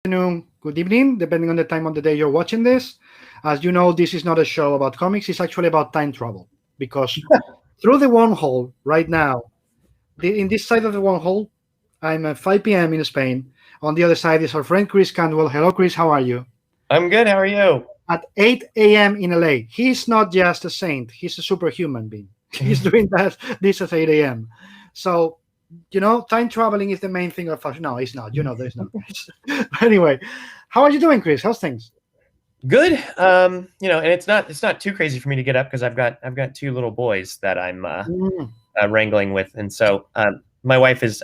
afternoon, good evening, depending on the time of the day you're watching this. As you know, this is not a show about comics, it's actually about time travel. Because through the wormhole right now, in this side of the wormhole, I'm at 5 p.m. in Spain. On the other side is our friend Chris Cantwell. Hello, Chris, how are you? I'm good. How are you? At 8 a.m. in LA. He's not just a saint, he's a superhuman being. He's doing this at 8 a.m. So, time traveling is the main thing of fashion. No, it's not. There's no. But anyway, how are you doing, Chris? How's things? Good. And it's not too crazy for me to get up because I've got two little boys that I'm wrangling with, and so my wife is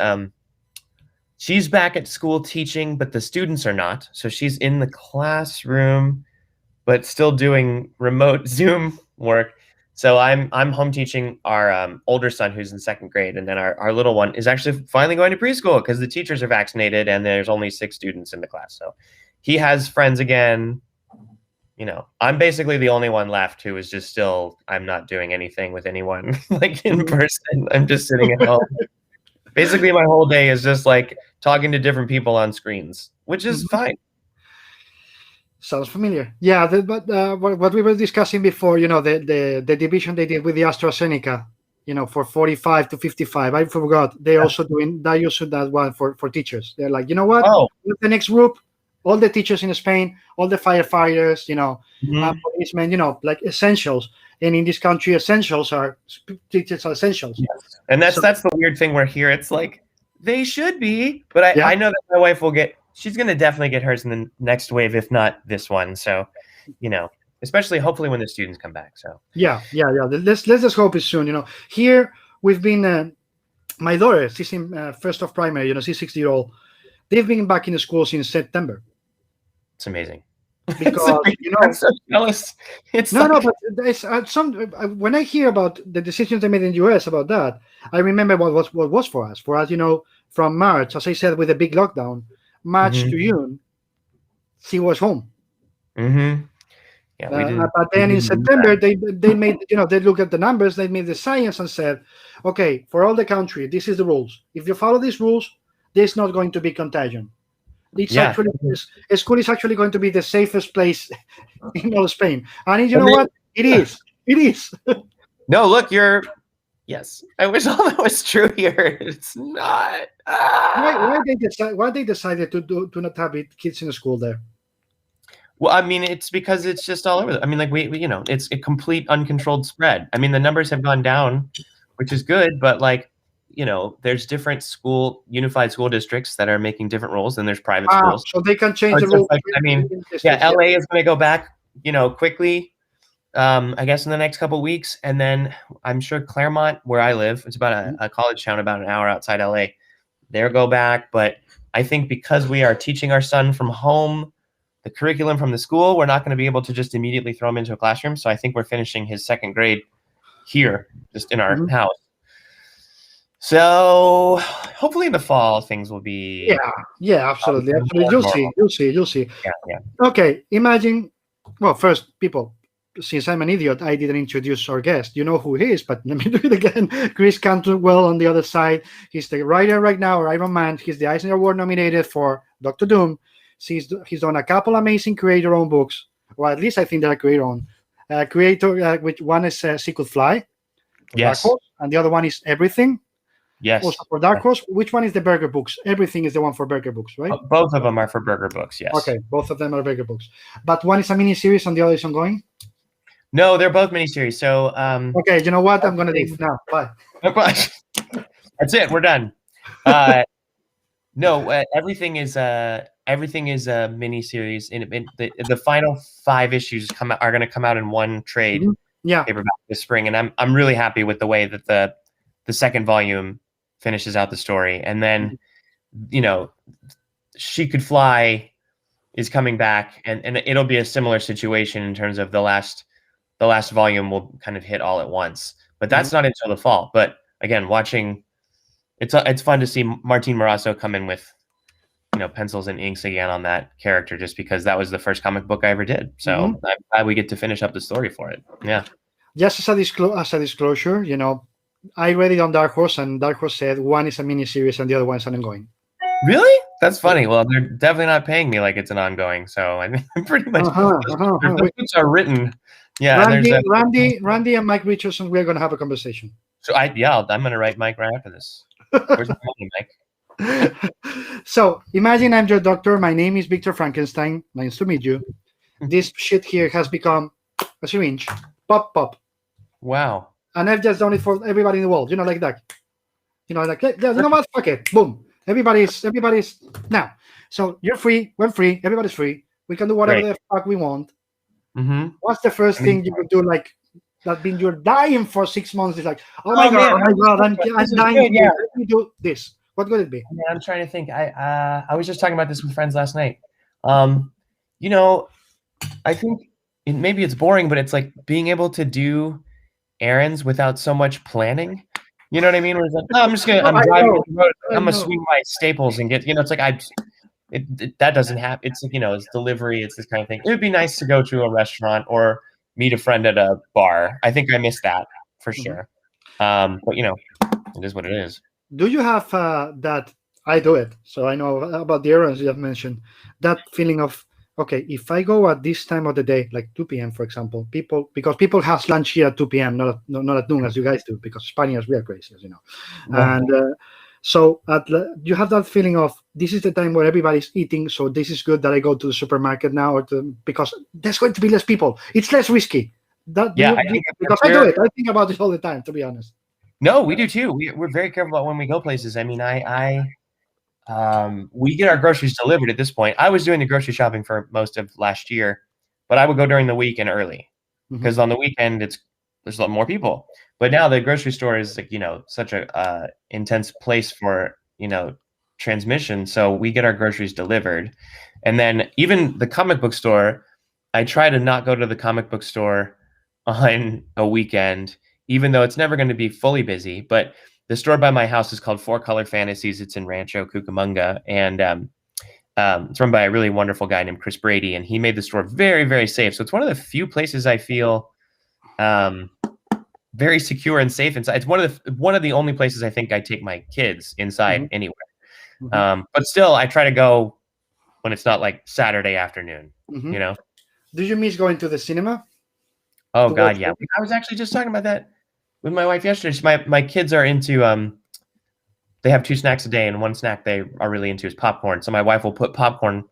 she's back at school teaching, but the students are not. So she's in the classroom, but still doing remote Zoom work. So I'm home teaching our older son who's in second grade, and then our little one is actually finally going to preschool because the teachers are vaccinated and there's only 6 students in the class. So he has friends again. I'm basically the only one left who is just still, I'm not doing anything with anyone like in person. I'm just sitting at home. Basically, my whole day is just like talking to different people on screens, which is fine. Sounds familiar. Yeah, but what we were discussing before, the division they did with the AstraZeneca, for 45 to 55. I forgot. They're also doing that one for teachers. They're like, you know what? Oh. The next group, all the teachers in Spain, all the firefighters, policemen, like essentials. And in this country, essentials are teachers are essentials. Yes. And that's the weird thing where here it's like they should be, but I know that my wife she's going to definitely get hers in the next wave, if not this one. So, especially hopefully when the students come back. So yeah. Let's just hope it's soon. Here we've been. My daughter, she's in first of primary. She's 6-year-old. They've been back in the school since September. It's amazing. Because I'm so jealous. But there's when I hear about the decisions they made in the US about that, I remember what was for us. For us, from March, as I said, with the big lockdown, March to June, she was home. Yeah, but then in September, they made, they looked at the numbers, they made the science and said, okay, for all the country, this is the rules. If you follow these rules, there's not going to be contagion. School is actually going to be the safest place in all Spain. And you know what? It is. It is. No, look, yes. I wish all that was true here. It's not. Why they decided to not have kids in the school there? Well, I mean, it's because it's just all over. I mean, like we it's a complete uncontrolled spread. I mean, the numbers have gone down, which is good, but like, there's different unified school districts that are making different rules, and there's private schools. So they can change the rules. Like, I mean, LA is going to go back, quickly. I guess in the next couple of weeks, and then I'm sure Claremont, where I live, it's about a college town about an hour outside LA. They'll go back, but I think because we are teaching our son from home, the curriculum from the school, we're not going to be able to just immediately throw him into a classroom. So I think we're finishing his second grade here, just in our house. So hopefully in the fall things will be absolutely. You'll see. Yeah. Okay, imagine. Well, first, people, since I'm an idiot, I didn't introduce our guest. You know who he is, but let me do it again. Chris Cantwell on the other side. He's the writer right now, or Iron Man. He's the Eisner Award nominated for Doctor Doom. He's done a couple amazing creator-owned books, or at least I think they're creator-owned. Which one is She Could Fly, yes, and the other one is Everything. Yes. Also for Dark Horse, which one is the Burger Books? Everything is the one for Burger Books, right? Both of them are for Burger Books, yes. Okay, both of them are Burger Books. But one is a miniseries and the other is ongoing? No, they're both miniseries. So okay, you know what? I'm gonna leave now. Bye. That's it. We're done. No, everything is a miniseries. In the final 5 issues are going to come out in one trade paperback this spring, and I'm really happy with the way that the second volume finishes out the story. And then, She Could Fly is coming back, and it'll be a similar situation in terms of the last volume will kind of hit all at once. But that's not until the fall. But again, it's fun to see Martin Morazzo come in with, pencils and inks again on that character, just because that was the first comic book I ever did. So I'm glad we get to finish up the story for it. Yeah. Just as a disclosure, I read it on Dark Horse, and Dark Horse said one is a miniseries and the other one is an ongoing. Really? That's funny. Well, they're definitely not paying me like it's an ongoing. So I mean, pretty much those books are written. Yeah, and there's Randy and Mike Richardson. We're gonna have a conversation. So I'm gonna write Mike right after this. Where's my money, Mike? So imagine I'm your doctor. My name is Victor Frankenstein. Nice to meet you. This shit here has become a syringe. Pop, pop. Wow. And I've just done it for everybody in the world. Like that. Like, you know what? Fuck it. Boom. Everybody's now. So you're free. We're free. Everybody's free. We can do whatever the fuck we want. Mm-hmm. What's the first thing you could do? Like that means you're dying for 6 months. It's like, oh my god, I'm dying. Yeah. Let me do this. What would it be? I'm trying to think. I was just talking about this with friends last night. I think maybe it's boring, but it's like being able to do errands without so much planning. You know what I mean? Where it's like, I'm driving the road. I'm gonna swing by Staples and get. It's like that doesn't happen. It's it's delivery. It's this kind of thing. It would be nice to go to a restaurant or meet a friend at a bar. I think I miss that for sure. But it is what it is. Do you have that? I do it, so I know about the errands you have mentioned. That feeling of, okay, if I go at this time of the day, like 2 p.m., for example, because people have lunch here at 2 p.m., not at noon as you guys do, because Spaniards, we are crazy, as you know. Yeah. And so you have that feeling of, this is the time where everybody's eating, so this is good that I go to the supermarket now, because there's going to be less people. It's less risky. I do it. I think about it all the time, to be honest. No, we do too. We're very careful about when we go places. I mean, we get our groceries delivered at this point. I was doing the grocery shopping for most of last year, but I would go during the week and early because on the weekend there's a lot more people. But now the grocery store is like, such a intense place for, transmission. So we get our groceries delivered. And then even the comic book store, I try to not go to the comic book store on a weekend, even though it's never going to be fully busy. But the store by my house is called Four Color Fantasies. It's in Rancho Cucamonga, and it's run by a really wonderful guy named Chris Brady, and he made the store very, very safe. So it's one of the few places I feel very secure and safe inside. It's one of the only places I think I take my kids inside anywhere. But still, I try to go when it's not like Saturday afternoon. Do you miss going to the cinema? Oh God, yeah. I was actually just talking about that with my wife yesterday. My kids are into they have 2 snacks a day, and one snack they are really into is popcorn. So my wife will put popcorn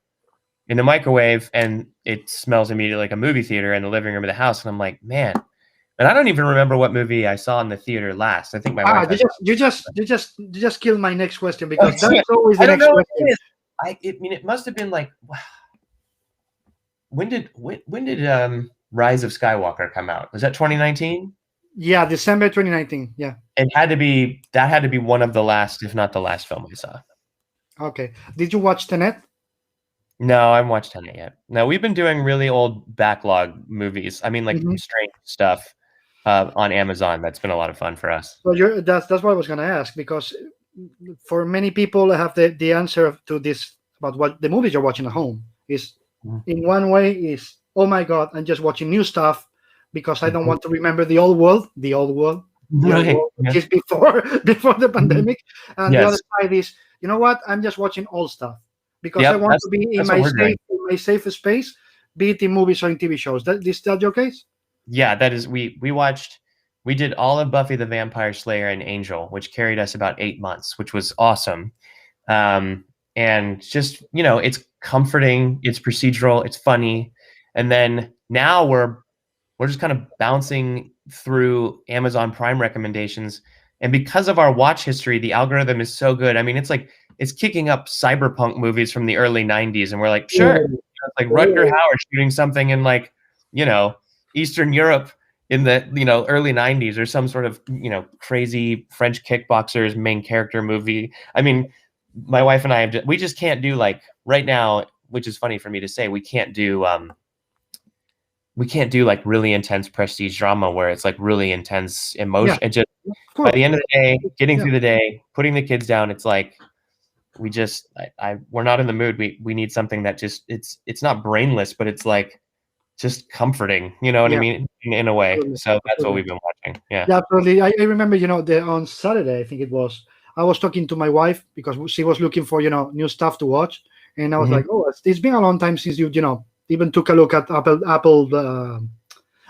in the microwave, and it smells immediately like a movie theater in the living room of the house. And I'm like, man. And I don't even remember what movie I saw in the theater last. I think my wife. You just killed my next question, because that's always the next question. It must have been like, when did Rise of Skywalker come out? Was that 2019? Yeah, December 2019. Yeah. That had to be one of the last, if not the last film I saw. Okay. Did you watch Tenet? No, I haven't watched Tenet yet. No, we've been doing really old backlog movies. I mean, like strange stuff on Amazon. That's been a lot of fun for us. Well, that's what I was going to ask, because for many people, I have the answer to this about what the movies you're watching at home is. In one way is, oh my God, I'm just watching new stuff because I don't want to remember the old world, which is before the pandemic. And the other side is, you know what, I'm just watching old stuff because I want to be in my safe space, be it in movies or in TV shows. Is that your case? Yeah, that is. We did all of Buffy the Vampire Slayer and Angel, which carried us about 8 months, which was awesome. And just, it's comforting, it's procedural, it's funny. And then now we're just kind of bouncing through Amazon Prime recommendations. And because of our watch history, the algorithm is so good. I mean, it's kicking up cyberpunk movies from the early 90s. And we're like, sure. It's like Rutger Hauer shooting something in like, Eastern Europe in the, early 90s, or some sort of, crazy French kickboxers main character movie. I mean, my wife and I we just can't do, like, right now, which is funny for me to say, we can't do like really intense prestige drama where it's like really intense emotion. It just, by the end of the day, getting through the day, putting the kids down, it's like we're not in the mood. We need something that just it's not brainless, but it's like just comforting. You know what I mean? In a way. So that's what we've been watching. Yeah. Yeah, absolutely. I remember, on Saturday, I think it was, I was talking to my wife because she was looking for new stuff to watch, and I was like, oh, it's been a long time since you even took a look at Apple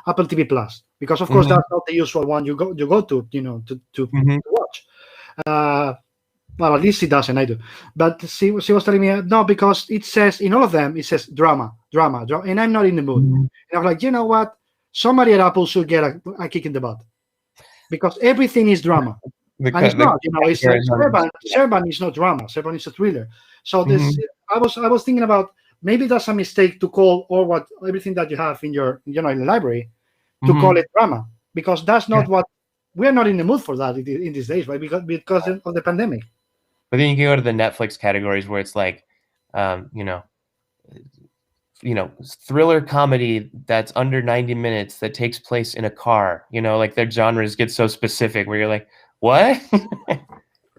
TV Plus, because of course that's not the usual one you go to to watch. Well, at least she doesn't. I do. But she was telling me no, because it says in all of them it says drama, and I'm not in the mood. And I'm like, you know what? Somebody at Apple should get a kick in the butt, because everything is drama, and it's not. It's like Serban is not drama. Serban is a thriller. So this, I was thinking about, maybe that's a mistake to call everything that you have in your in the library to call it drama, because that's not what we're not in the mood for that in these days, right? Because of the pandemic. But then you can go to the Netflix categories where it's like, thriller comedy that's under 90 minutes that takes place in a car. Like their genres get so specific where you're like, what?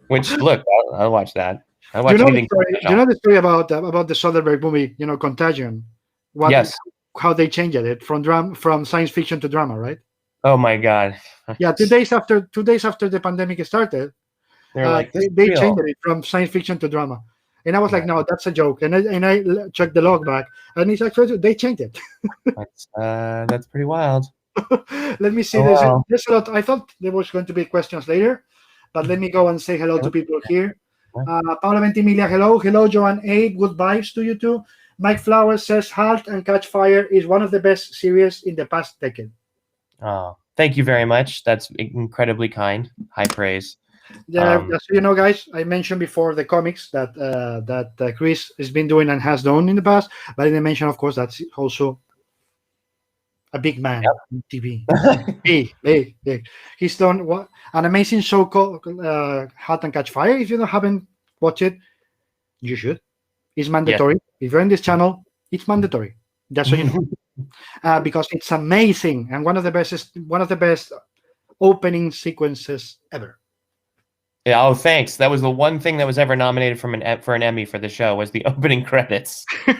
Which, look, I'll watch that. I'll watch anything. You know the story about the Soderbergh movie, Contagion? Yes. How they changed it from science fiction to drama, right? Oh my God. Yeah, 2 days after the pandemic started, they changed it from science fiction to drama, and I was like, no, that's a joke. And I checked the log back, and it's actually they changed it. That's pretty wild. Let me see. There's a lot. I thought there was going to be questions later, but let me go and say hello to people here. Paula Ventimiglia, hello, Joanne A. Good vibes to you too. Mike Flowers says Halt and Catch Fire is one of the best series in the past decade. Oh, thank you very much. That's incredibly kind. High praise. Yeah, so guys, I mentioned before the comics that Chris has been doing and has done in the past, but I didn't mention, of course, that's also a big man on TV. big. He's done an amazing show called Halt and Catch Fire. If you haven't watched it, you should. It's mandatory. If you're in this channel, it's mandatory. Just so you know, because it's amazing and one of the best opening sequences ever. Yeah. Oh, thanks. That was the one thing that was ever nominated for an Emmy for the show, was the opening credits. So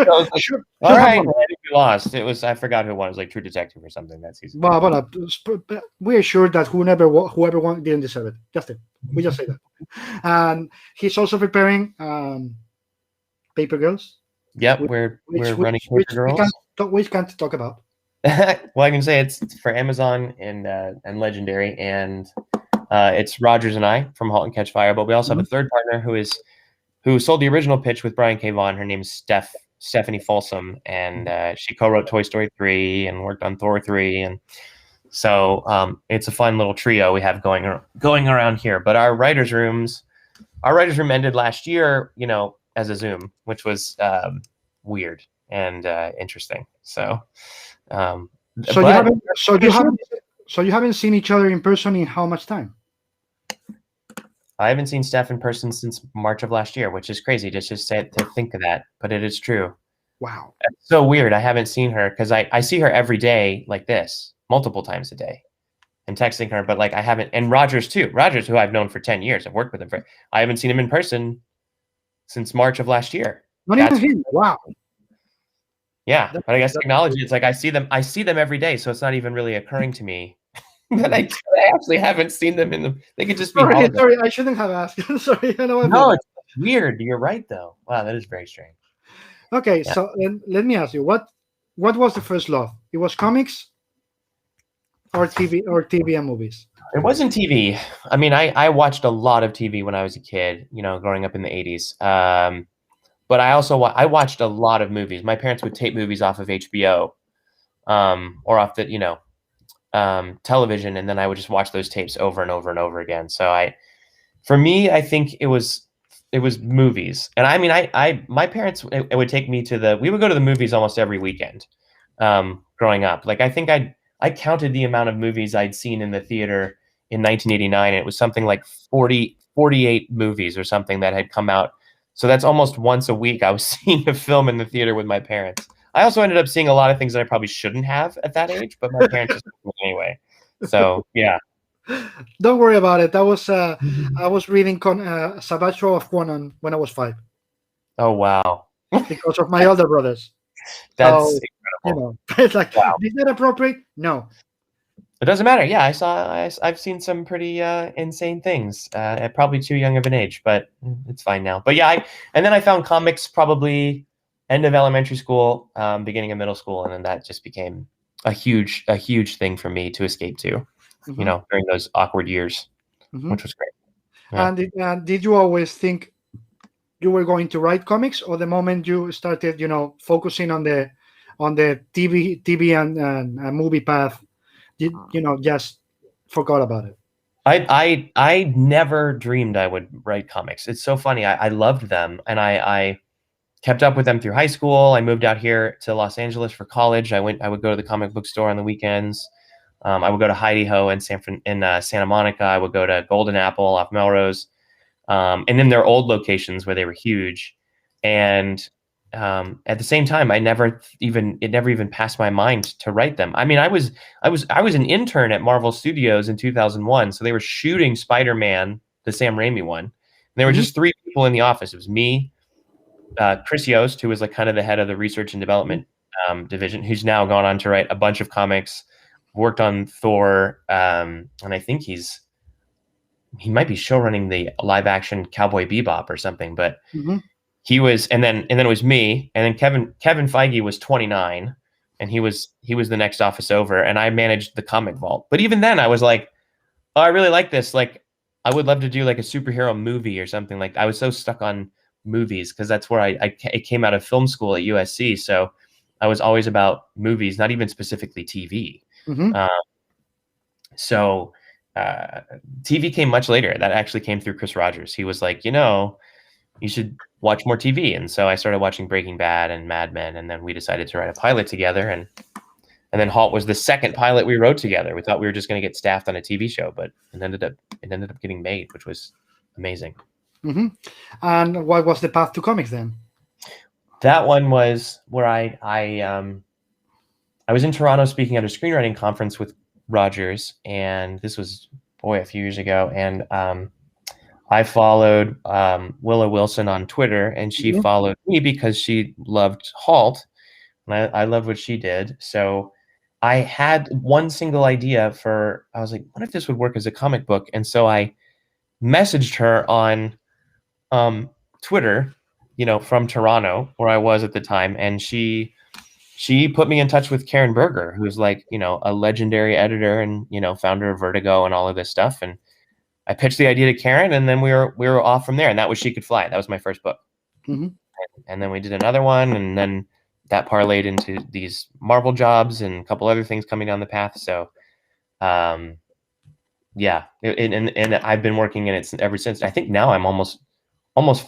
like, sure. All right, we lost. It was, I forgot who won. It was like True Detective or something that season. Well, we're sure that whoever won didn't deserve it. Just it. We just say that. And he's also preparing Paper Girls. Yep, we're running Paper Girls. We can't talk about. Well, I can say it's for Amazon and Legendary, and it's Rogers and I from Halt and Catch Fire. But we also have a third partner who sold the original pitch with Brian K. Vaughan. Her name's Stephanie Folsom, and she co-wrote Toy Story 3 and worked on Thor 3, and so it's a fun little trio we have going around here. But our writers' room ended last year, as a Zoom, which was weird and interesting. So you haven't seen each other in person in how much time? I haven't seen Steph in person since March of last year, which is crazy to think of that, but it is true. Wow. It's so weird. I haven't seen her because I see her every day like this, multiple times a day, and texting her, but like I haven't, and Rogers too. Rogers, who I've known for 10 years. I've worked with him I haven't seen him in person since March of last year. Not even him. Wow. Yeah, but I guess technology, it's like I see them every day, so it's not even really occurring to me that I actually haven't seen them they could just be sorry, I shouldn't have asked. Sorry, no, it's weird. You're right though. Wow, that is very strange. Okay, so let me ask you, what was the first love? It was comics or TV and movies? It wasn't TV. I mean, I watched a lot of TV when I was a kid, growing up in the 80s. But I watched a lot of movies. My parents would tape movies off of HBO, or off the television, and then I would just watch those tapes over and over and over again. So for me, I think it was movies. And I mean, my parents, it would take me we would go to the movies almost every weekend, growing up. Like I think I counted the amount of movies I'd seen in the theater in 1989. And it was something like 48 movies or something that had come out. So that's almost once a week I was seeing a film in the theater with my parents. I also ended up seeing a lot of things that I probably shouldn't have at that age, but my parents just did anyway. So yeah. Don't worry about it. I was reading Savage Row of Conan when I was 5. Oh wow! Because of my older brothers. That's incredible. It's like, wow. Is that appropriate? No. It doesn't matter. Yeah, I've seen some pretty insane things at probably too young of an age, but it's fine now. But yeah, and then I found comics probably end of elementary school, beginning of middle school, and then that just became a huge thing for me to escape to, Mm-hmm. during those awkward years, Mm-hmm. which was great. Yeah. And did you always think you were going to write comics, or the moment you started, focusing on the TV and movie path, did just forgot about it? I never dreamed I would write comics. It's so funny. I loved them, and I kept up with them through high school. I moved out here to Los Angeles for college. I would go to the comic book store on the weekends. I would go to Heidi Ho in Santa Monica. I would go to Golden Apple off Melrose, and then their old locations where they were huge. And at the same time, it never even passed my mind to write them. I mean, I was an intern at Marvel Studios in 2001, so they were shooting Spider-Man, the Sam Raimi one. And there were Mhm. just 3 people in the office. It was me, Chris Yost, who was like kind of the head of the research and development division, who's now gone on to write a bunch of comics, worked on Thor, and I think he might be showrunning the live action Cowboy Bebop or something. But Mhm. he was, and then it was me, and then Kevin Feige was 29, and he was the next office over, and I managed the comic vault. But even then, I was like, oh, I really like this. Like, I would love to do like a superhero movie or something. Like, I was so stuck on movies because that's where I came out of film school at USC. So I was always about movies, not even specifically TV. Mhm. So TV came much later. That actually came through Chris Rogers. He was like, you should watch more TV. And so I started watching Breaking Bad and Mad Men, and then we decided to write a pilot together. And then Halt was the second pilot we wrote together. We thought we were just going to get staffed on a TV show, but it ended up getting made, which was amazing. Mhm. And what was the path to comics then? That one was where I was in Toronto speaking at a screenwriting conference with Rogers, and this was a few years ago. And I followed Willow Wilson on Twitter, and she Mhm. followed me because she loved Halt, and I loved what she did. So I had one single idea I was like, what if this would work as a comic book? And so I messaged her on Twitter, from Toronto, where I was at the time, and she put me in touch with Karen Berger, who's like, a legendary editor and, founder of Vertigo and all of this stuff. And I pitched the idea to Karen, and then we were off from there. And that was She Could Fly. That was my first book. Mhm. And then we did another one, and then that parlayed into these Marvel jobs and a couple other things coming down the path. So, yeah, and I've been working in it ever since. I think now I'm almost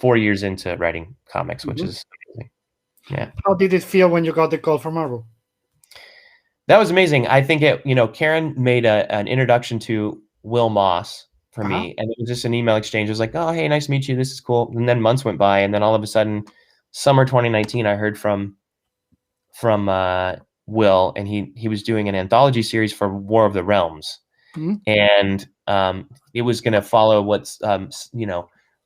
4 years into writing comics, which Mhm. is amazing. Yeah. How did it feel when you got the call from Marvel? That was amazing. I think Karen made an introduction to Will Moss for Uh-huh. me, and it was just an email exchange. It was like, oh, hey, nice to meet you. This is cool. And then months went by, and then all of a sudden, summer 2019, I heard from Will, and he was doing an anthology series for War of the Realms, Mhm. and it was going to follow what's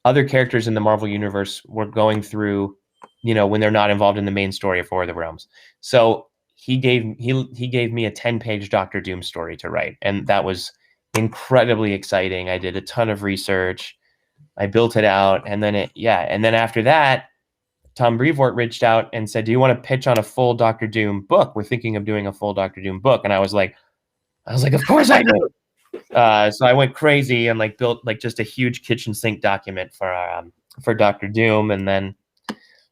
other characters in the Marvel universe were going through, when they're not involved in the main story of War of the Realms. So he gave me a 10-page Doctor Doom story to write, and that was incredibly exciting. I did a ton of research. I built it out, and then after that, Tom Brevoort reached out and said, "Do you want to pitch on a full Doctor Doom book? We're thinking of doing a full Doctor Doom book." And I was like, "Of course I do." So I went crazy and built just a huge kitchen sink document for Doctor Doom, and then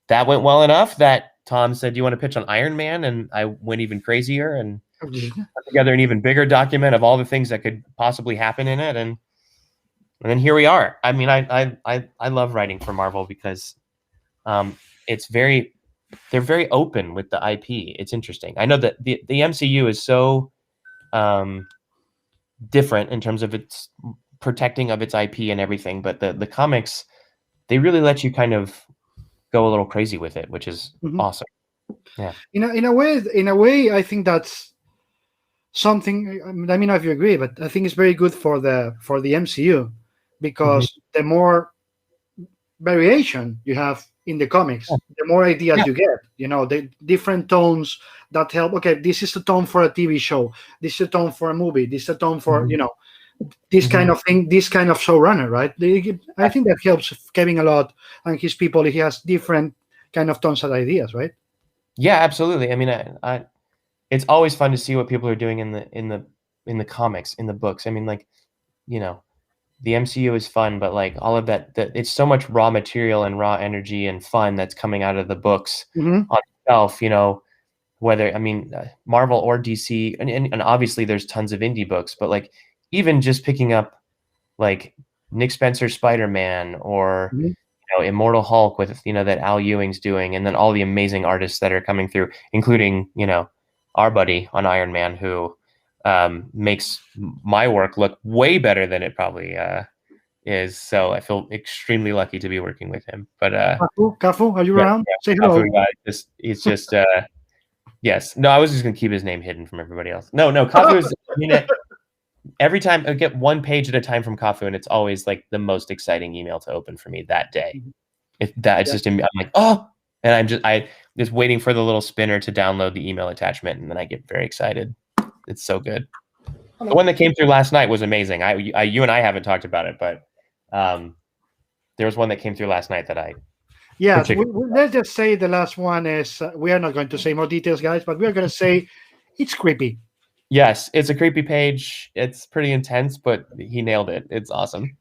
that went well enough that Tom said, "Do you want to pitch on Iron Man?" And I went even crazier and put together an even bigger document of all the things that could possibly happen in it, and then here we are. I mean, I love writing for Marvel because they're very open with the IP. It's interesting. I know that the MCU is so different in terms of its protecting of its IP and everything, but the comics, they really let you kind of go a little crazy with it, which is Mhm. awesome. Yeah. In a way, I think that's something. I mean, if you agree, but I think it's very good for the MCU Mhm. because the more variation you have in the comics, the more ideas Yeah. you get. The different tones that help. Okay, this is a tone for a TV show. This is a tone for a movie. This is a tone for this kind of thing. This kind of showrunner, right? I think that helps Kevin a lot and his people. He has different kind of tones and ideas, right? Yeah, absolutely. I mean, it's always fun to see what people are doing in the comics, in the books. I mean, like, the MCU is fun, but like all of that it's so much raw material and raw energy and fun that's coming out of the books on itself, whether, I mean, Marvel or DC, and obviously there's tons of indie books, but like even just picking up like Nick Spencer's Spider-Man or Immortal Hulk with that Al Ewing's doing, and then all the amazing artists that are coming through, including our buddy on Iron Man, who makes my work look way better than it probably is. So I feel extremely lucky to be working with him. But Kafu, are you around? Say hello. Kafu, he's just yes. No, I was just gonna keep his name hidden from everybody else. No, Kafu is. I mean, every time I get one page at a time from Kafu, and it's always like the most exciting email to open for me that day. I'm like, oh, and I'm just waiting for the little spinner to download the email attachment, and then I get very excited. It's so good. The one that came through last night was amazing. You and I haven't talked about it, but there was one that came through last night that I. Yeah, let's just say the last one is. We are not going to say more details, guys, but we are going to say it's creepy. Yes, it's a creepy page. It's pretty intense, but he nailed it. It's awesome.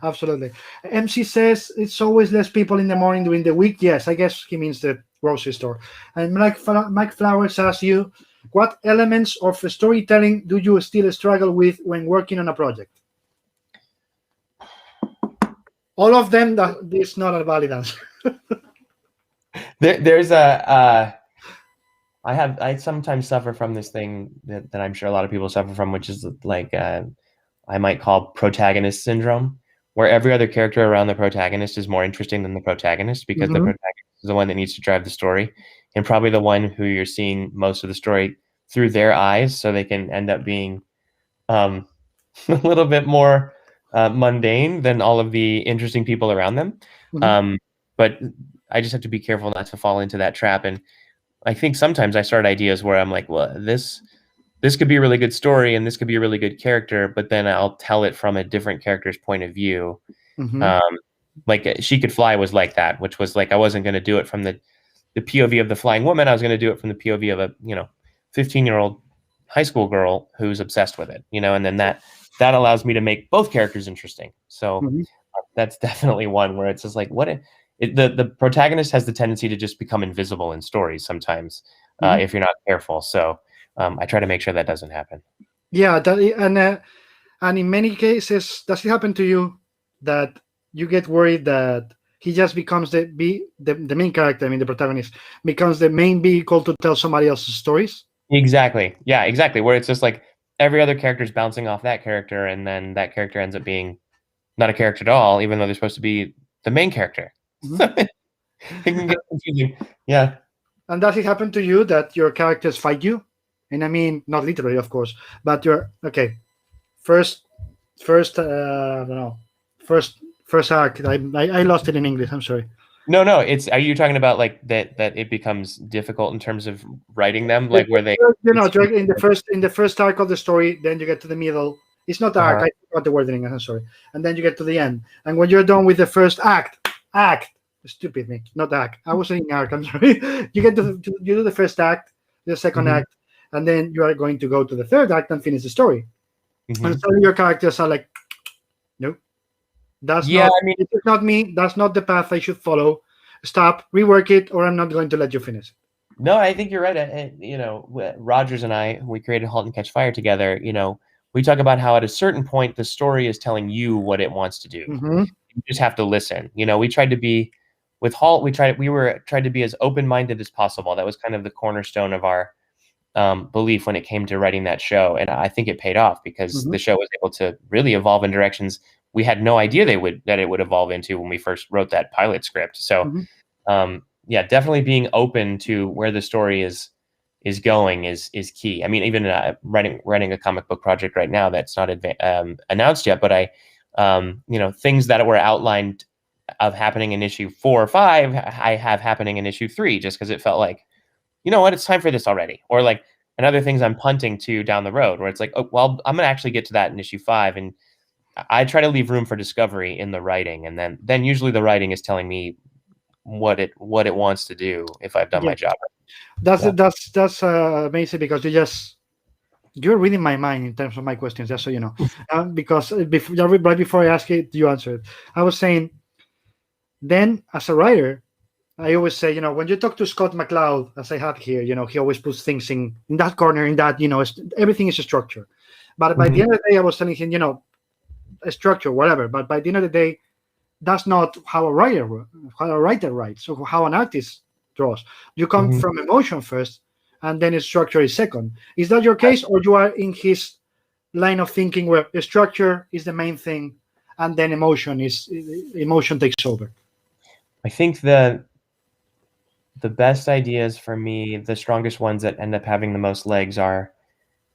Absolutely. MC says it's always less people in the morning during the week. Yes, I guess he means the grocery store. And Mike Flowers asks you, what elements of storytelling do you still struggle with when working on a project? All of them. That is not a valid answer. There's I sometimes suffer from this thing that I'm sure a lot of people suffer from, which is like I might call protagonist syndrome, where every other character around the protagonist is more interesting than the protagonist, because the protagonist is the one that needs to drive the story, and probably the one who you're seeing most of the story through their eyes, so they can end up being a little bit more mundane than all of the interesting people around them. But I just have to be careful not to fall into that trap. And I think sometimes I start ideas where I'm like, well, this could be a really good story and this could be a really good character, but then I'll tell it from a different character's point of view. Like She Could Fly was like that, which was like, I wasn't going to do it from the POV of the flying woman. I was going to do it from the POV of a 15-year-old high school girl who's obsessed with it, and then that allows me to make both characters interesting. So that's definitely one where it's just like, the protagonist has the tendency to just become invisible in stories sometimes if you're not careful. So I try to make sure that doesn't happen. Yeah, and in many cases, does it happen to you that you get worried that he just becomes the main character? I mean, the protagonist becomes the main vehicle to tell somebody else's stories. Exactly. Yeah, exactly. Where it's just like every other character is bouncing off that character, and then that character ends up being not a character at all, even though they're supposed to be the main character. It can get confusing. Yeah. And does it happen to you that your characters fight you? And I mean, not literally, of course, but you're okay. First, I don't know. First arc. I lost it in English. I'm sorry. No. Are you talking about like that it becomes difficult in terms of writing them, like where they? In the first arc of the story, then you get to the middle. It's not the arc. I forgot the word in English. I'm sorry. And then you get to the end. And when you're done with the first act. Stupid me, not act. I was saying arc. I'm sorry. You do the first act, the second act, and then you are going to go to the third act and finish the story. And so your characters are like, no, that's not me. That's not the path I should follow. Stop, rework it, or I'm not going to let you finish it. No, I think you're right. Rogers and I, we created Halt and Catch Fire together. We talk about how at a certain point the story is telling you what it wants to do. You just have to listen. We tried to be with Halt. We tried to be as open-minded as possible. That was kind of the cornerstone of our belief when it came to writing that show, and I think it paid off because the show was able to really evolve in directions we had no idea that it would evolve into when we first wrote that pilot script. So, yeah, definitely being open to where the story is going is key. I mean, even writing a comic book project right now that's not announced yet, but things that were outlined of happening in issue 4 or 5, I have happening in issue 3, just because it felt like, you know what, it's time for this already. Or like, and other things I'm punting to down the road, where it's like, oh, well, I'm gonna actually get to that in issue 5, and I try to leave room for discovery in the writing, and then usually the writing is telling me what it wants to do if I've done my job. That's Yeah. that's amazing, because you're reading my mind in terms of my questions, just so you know. Because right before I ask it, you answered. I was saying, then as a writer, I always say, when you talk to Scott McCloud, as I have here, he always puts things in that corner, in that, everything is a structure. But by the end of the day, I was telling him, a structure, whatever. But by the end of the day, that's not how a writer writes, or how an artist draws. You come from emotion first, and then a structure is second. Is that your case, or you are in his line of thinking where the structure is the main thing, and then emotion takes over? I think the best ideas for me, the strongest ones that end up having the most legs are,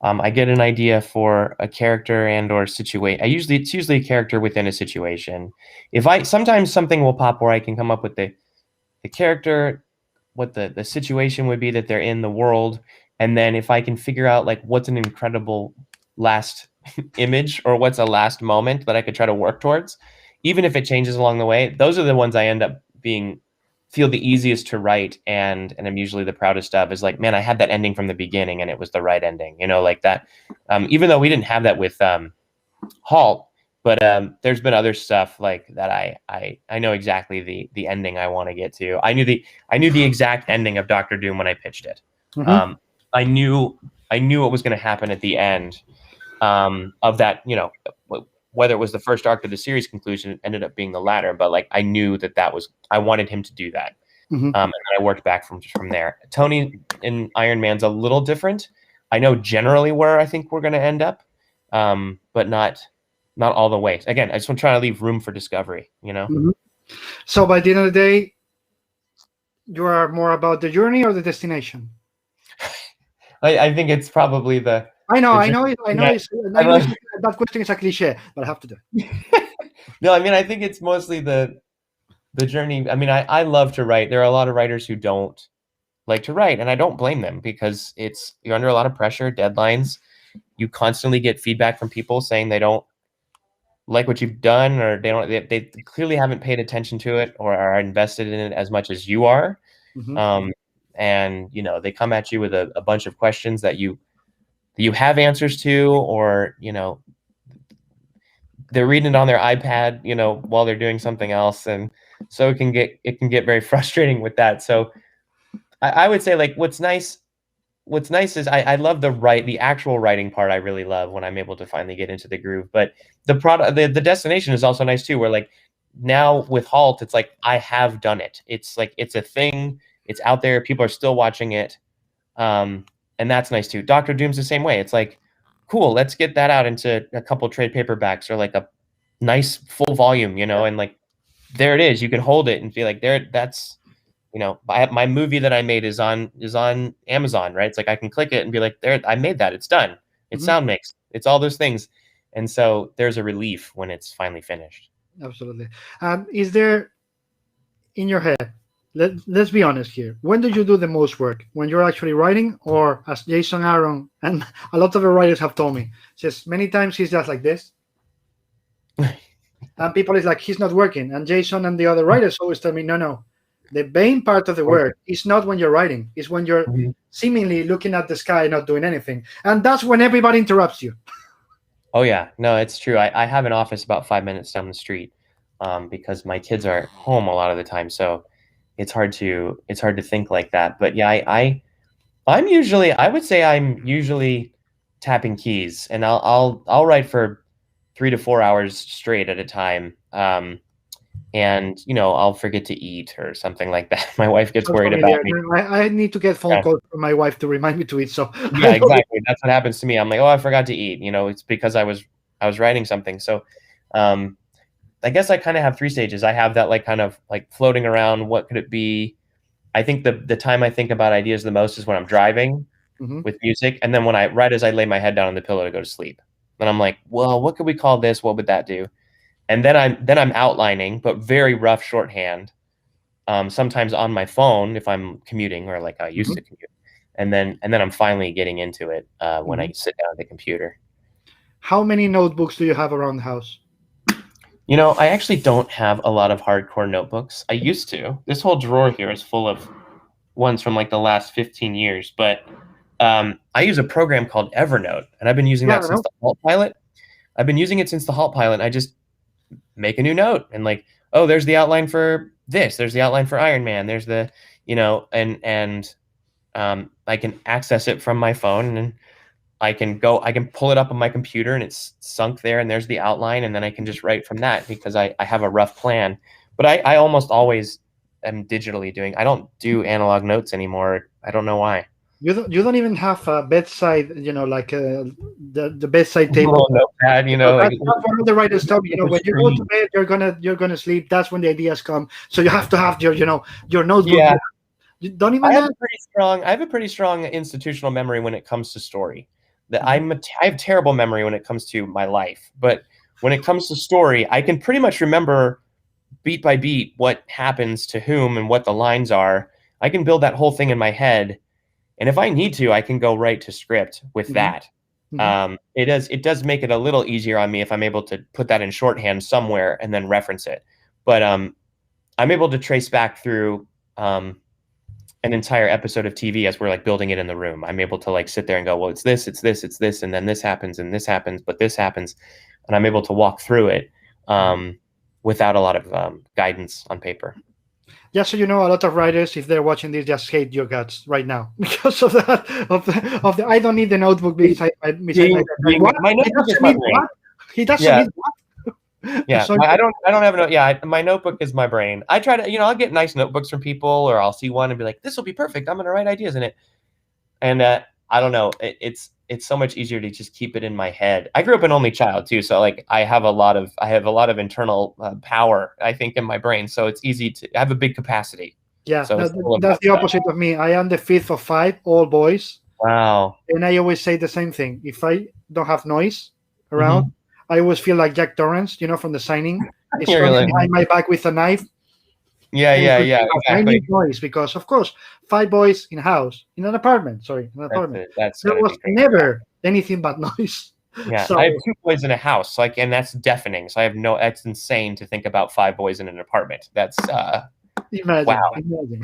I get an idea for a character and or situation. It's usually a character within a situation. Sometimes something will pop where I can come up with the character, what the situation would be that they're in, the world, and then if I can figure out like what's an incredible last image or what's a last moment that I could try to work towards, even if it changes along the way, those are the ones I end up feel the easiest to write, and I'm usually the proudest of, is like, man, I had that ending from the beginning and it was the right ending, like that. Even though we didn't have that with Halt, but there's been other stuff like that. I know exactly the ending I want to get to. I knew the exact ending of Doctor Doom when I pitched it. I knew what was going to happen at the end of that. Whether it was the first arc of the series conclusion, it ended up being the latter. But like, I knew that was, I wanted him to do that, and then I worked back from there. Tony in Iron Man's a little different. I know generally where I think we're going to end up, but not all the way. Again, I just want to try to leave room for discovery. So by the end of the day, you are more about the journey or the destination? I think it's probably the. I know. That question is a cliche, but I have to do it. No, I mean, I think it's mostly the journey. I mean, I love to write. There are a lot of writers who don't like to write, and I don't blame them, because you're under a lot of pressure, deadlines. You constantly get feedback from people saying they don't like what you've done, or they clearly haven't paid attention to it or are invested in it as much as you are. And they come at you with a bunch of questions that you have answers to, or they're reading it on their iPad, while they're doing something else, and so it can get very frustrating with that. So I would say, like, what's nice is I love the actual writing part. I really love when I'm able to finally get into the groove. But the product, the destination is also nice too, where like now with Halt, it's like I have done it. It's like it's a thing. It's out there. People are still watching it. And that's nice too. Doctor Doom's the same way. It's like, cool, let's get that out into a couple trade paperbacks or like a nice full volume, and like, there it is. You can hold it and feel like that's, my movie that I made is on Amazon, right? It's like I can click it and be like, there, I made that. It's done. It's sound mix. It's all those things. And so there's a relief when it's finally finished. Absolutely. Is there in your head, let's be honest here, when do you do the most work? When you're actually writing, or as Jason Aaron and a lot of the writers have told me, says many times he's just like this. And people is like, he's not working. And Jason and the other writers always tell me, no. The main part of the work is not when you're writing. It's when you're seemingly looking at the sky, not doing anything. And that's when everybody interrupts you. Oh, yeah. No, it's true. I have an office about 5 minutes down the street because my kids are home a lot of the time. So it's hard to think like that. But yeah, I would say I'm usually tapping keys, and I'll write for 3 to 4 hours straight at a time. And I'll forget to eat or something like that. My wife gets worried about me. I need to get phone calls from my wife to remind me to eat. So yeah, exactly. That's what happens to me. I'm like, oh, I forgot to eat. It's because I was writing something. So I guess I kind of have 3 stages. I have that like kind of like floating around. What could it be? I think the time I think about ideas the most is when I'm driving with music, and then right as I lay my head down on the pillow to go to sleep. Then I'm like, well, what could we call this? What would that do? and then I'm outlining, but very rough shorthand. Sometimes on my phone if I'm commuting, or like I used to commute, and then I'm finally getting into it when I sit down at the computer. How many notebooks do you have around the house? You know, I actually don't have a lot of hardcore notebooks. I used to. This whole drawer here is full of ones from like the last 15 years, but I use a program called Evernote, and I've been using Yeah, that I since know. the Halt pilot. I've been using it since the Halt pilot. I just make a new note and like, oh, there's the outline for this. There's the outline for Iron Man. There's the, and I can access it from my phone, and I can pull it up on my computer, and it's sunk there, and there's the outline, and then I can just write from that because I have a rough plan. But I almost always am digitally doing. I don't do analog notes anymore. I don't know why. You don't even have a bedside, like the bedside table. Little notepad, That's what all the writers tell me. When you go to bed, you're gonna sleep. That's when the ideas come. So you have to have your notebook. Yeah. You don't even I have. have a pretty strong institutional memory when it comes to story. That Mhm. I have terrible memory when it comes to my life, but when it comes to story, I can pretty much remember beat by beat what happens to whom and what the lines are. I can build that whole thing in my head, and if I need to, I can go right to script with that. It does make it a little easier on me if I'm able to put that in shorthand somewhere and then reference it. But I'm able to trace back through an entire episode of TV as we're like building it in the room. I'm able to like sit there and go, well, it's this, and then this happens, but this happens, and I'm able to walk through it without a lot of guidance on paper. Yeah, so a lot of writers, if they're watching this, just hate your guts right now because of that. Of the I don't need the notebook beside my what? My notebook is my brain. He doesn't need what? Yeah, So, I don't have no. Yeah, my notebook is my brain. I try to, I'll get nice notebooks from people, or I'll see one and be like, this will be perfect. I'm gonna write ideas in it, and I don't know. It's so much easier to just keep it in my head. I grew up an only child too, so like I have a lot of internal power, I think, in my brain. So it's easy to have a big capacity. Yeah, so that's the opposite of me. I am the fifth of five, all boys. Wow. And I always say the same thing. If I don't have noise around, I always feel like Jack Torrance, from The Shining. He's running behind my back with a knife. Yeah, exactly. I need noise because, of course, 5 boys in a house, in an apartment. Sorry, in an apartment. There was never anything but noise. Yeah, so, I have 2 boys in a house, and that's deafening. So I have no. That's insane to think about 5 boys in an apartment. That's imagine, wow. Imagine.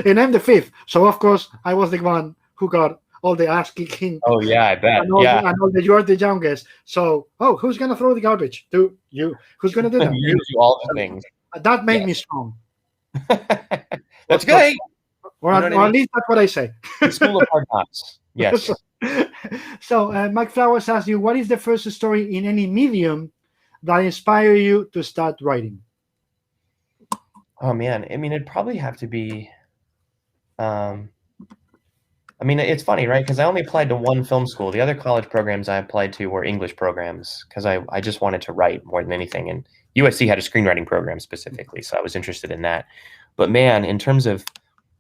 And I'm the 5th, so of course I was the one who got all the ass kicking. Oh yeah, I bet. And all you are the youngest. So, who's gonna throw the garbage? To you. Who's gonna do that? You do all the things. That made me strong. That's great. Or at least that's what I say. The School of Hard Knocks. Yes. So, Mike Flowers asks you, what is the first story in any medium that inspired you to start writing? Oh man, I mean, it'd probably have to be. I mean, it's funny, right? Because I only applied to one film school. The other college programs I applied to were English programs because I just wanted to write more than anything. And USC had a screenwriting program specifically, so I was interested in that. But man, in terms of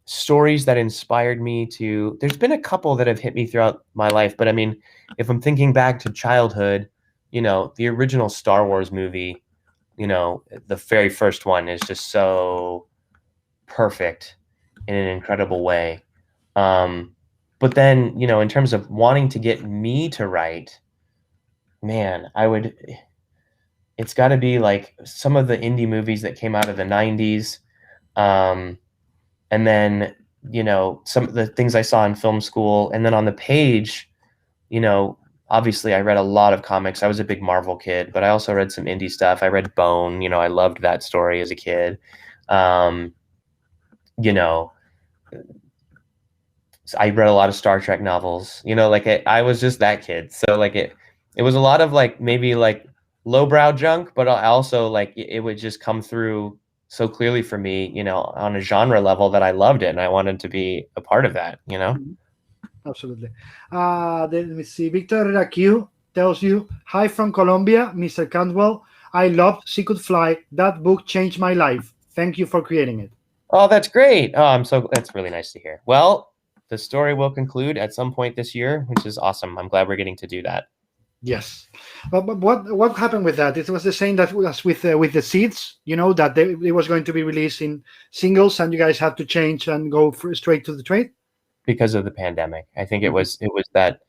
stories that inspired me to, there's been a couple that have hit me throughout my life. But I mean, if I'm thinking back to childhood, the original Star Wars movie, the very first one is just so perfect in an incredible way. But then, in terms of wanting to get me to write, man, it's got to be like some of the indie movies that came out of the 90s. And then, some of the things I saw in film school. And then on the page, obviously I read a lot of comics. I was a big Marvel kid, but I also read some indie stuff. I read Bone, I loved that story as a kid. I read a lot of Star Trek novels, I was just that kid. So it was a lot of maybe lowbrow junk, but also it would just come through so clearly for me, on a genre level that I loved it and I wanted to be a part of that, Absolutely. Let me see. Victor Rakiu tells you, hi from Colombia, Mr. Cantwell. I loved She Could Fly. That book changed my life. Thank you for creating it. Oh, that's great. That's really nice to hear. Well, the story will conclude at some point this year, which is awesome. I'm glad we're getting to do that. Yes, but what happened with that? It was the same that was with the seeds. You know that it was going to be released in singles, and you guys had to change and go straight to the trade. Because of the pandemic. I think it Mhm. was that,